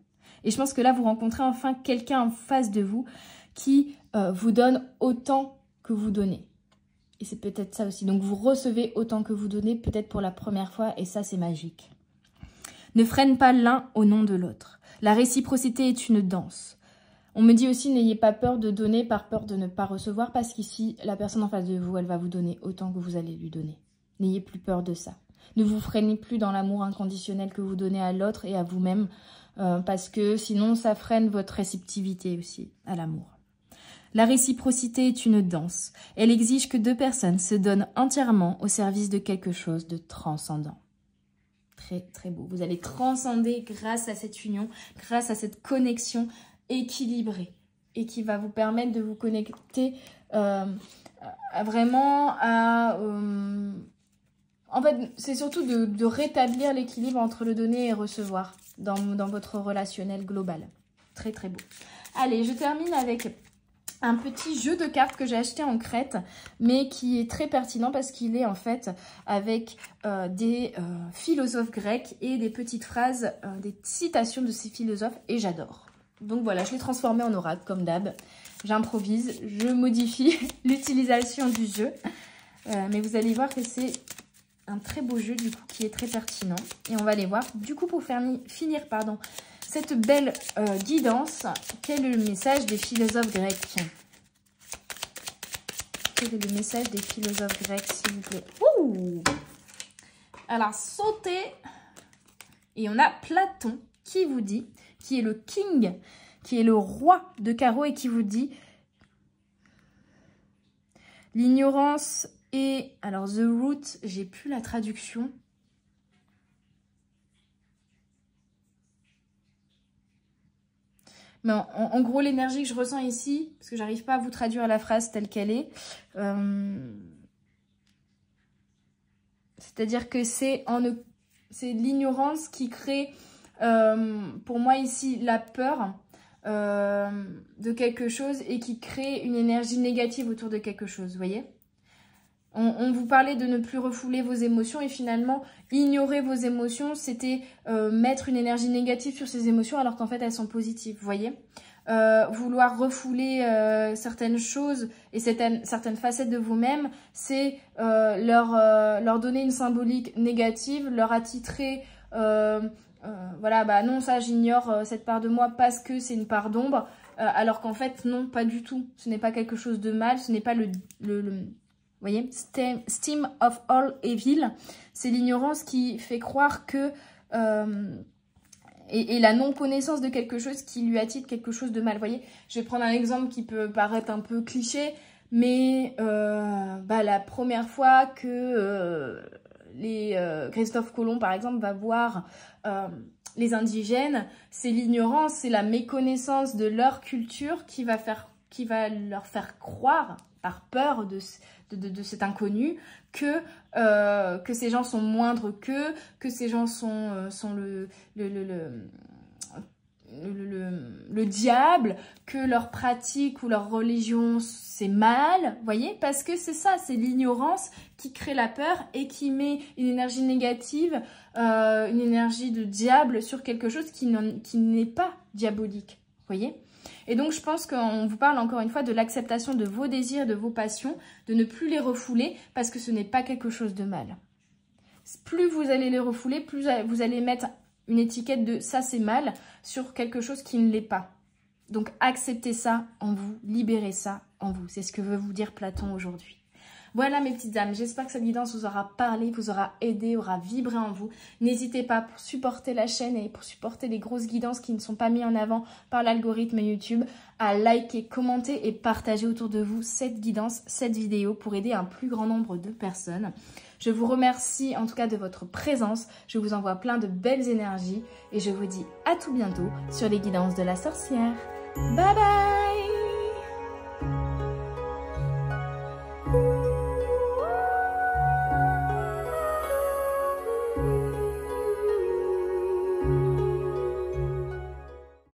Et je pense que là, vous rencontrez enfin quelqu'un en face de vous qui vous donne autant que vous donnez. Et c'est peut-être ça aussi. Donc, vous recevez autant que vous donnez, peut-être pour la première fois, et ça, c'est magique. Ne freine pas l'un au nom de l'autre. La réciprocité est une danse. On me dit aussi, n'ayez pas peur de donner par peur de ne pas recevoir, parce qu'ici, la personne en face de vous, elle va vous donner autant que vous allez lui donner. N'ayez plus peur de ça. Ne vous freinez plus dans l'amour inconditionnel que vous donnez à l'autre et à vous-même, parce que sinon ça freine votre réceptivité aussi à l'amour. La réciprocité est une danse. Elle exige que deux personnes se donnent entièrement au service de quelque chose de transcendant. Très très beau. Vous allez transcender grâce à cette union, grâce à cette connexion équilibrée et qui va vous permettre de vous connecter vraiment à... En fait, c'est surtout de rétablir l'équilibre entre le donner et recevoir dans votre relationnel global. Très, très beau. Allez, je termine avec un petit jeu de cartes que j'ai acheté en Crète, mais qui est très pertinent parce qu'il est en fait avec des philosophes grecs et des petites phrases, des citations de ces philosophes, et j'adore. Donc voilà, je l'ai transformé en oracle, comme d'hab. J'improvise, je modifie l'utilisation du jeu. Mais vous allez voir que c'est un très beau jeu du coup qui est très pertinent. Et on va aller voir du coup pour finir cette belle guidance. Quel est le message des philosophes grecs? quel est le message des philosophes grecs, s'il vous plaît? Ouh! Alors, sautez. Et on a Platon qui vous dit, qui est le king, qui est le roi de carreau et qui vous dit l'ignorance est... Alors, the root, j'ai plus la traduction. Mais en gros, l'énergie que je ressens ici, parce que j'arrive pas à vous traduire la phrase telle qu'elle est, c'est-à-dire que c'est l'ignorance qui crée, pour moi ici, la peur de quelque chose et qui crée une énergie négative autour de quelque chose, vous voyez? On vous parlait de ne plus refouler vos émotions et finalement, ignorer vos émotions, c'était mettre une énergie négative sur ces émotions alors qu'en fait, elles sont positives, vous voyez? Vouloir refouler certaines choses et certaines facettes de vous-même, c'est leur donner une symbolique négative, leur attitrer... voilà, bah non, ça j'ignore cette part de moi parce que c'est une part d'ombre, alors qu'en fait, non, pas du tout. Ce n'est pas quelque chose de mal, ce n'est pas vous voyez, Steam of all evil, c'est l'ignorance qui fait croire que... et la non-connaissance de quelque chose qui lui attire quelque chose de mal. Vous voyez, je vais prendre un exemple qui peut paraître un peu cliché, mais la première fois que Christophe Colomb, par exemple, va voir les indigènes, c'est l'ignorance, c'est la méconnaissance de leur culture qui va leur faire croire, par peur de cet inconnu, que ces gens sont moindres qu'eux, que ces gens sont le diable, que leur pratique ou leur religion c'est mal, vous voyez, parce que c'est ça, c'est l'ignorance qui crée la peur et qui met une énergie négative, une énergie de diable sur quelque chose qui n'est pas diabolique, vous voyez. Et donc, je pense qu'on vous parle encore une fois de l'acceptation de vos désirs, de vos passions, de ne plus les refouler parce que ce n'est pas quelque chose de mal. Plus vous allez les refouler, plus vous allez mettre une étiquette de « ça c'est mal » sur quelque chose qui ne l'est pas. Donc, acceptez ça en vous, libérez ça en vous. C'est ce que veut vous dire Platon aujourd'hui. Voilà mes petites âmes, j'espère que cette guidance vous aura parlé, vous aura aidé, aura vibré en vous. N'hésitez pas pour supporter la chaîne et pour supporter les grosses guidances qui ne sont pas mises en avant par l'algorithme YouTube, à liker, commenter et partager autour de vous cette guidance, cette vidéo pour aider un plus grand nombre de personnes. Je vous remercie en tout cas de votre présence, je vous envoie plein de belles énergies et je vous dis à tout bientôt sur les guidances de la sorcière. Bye bye!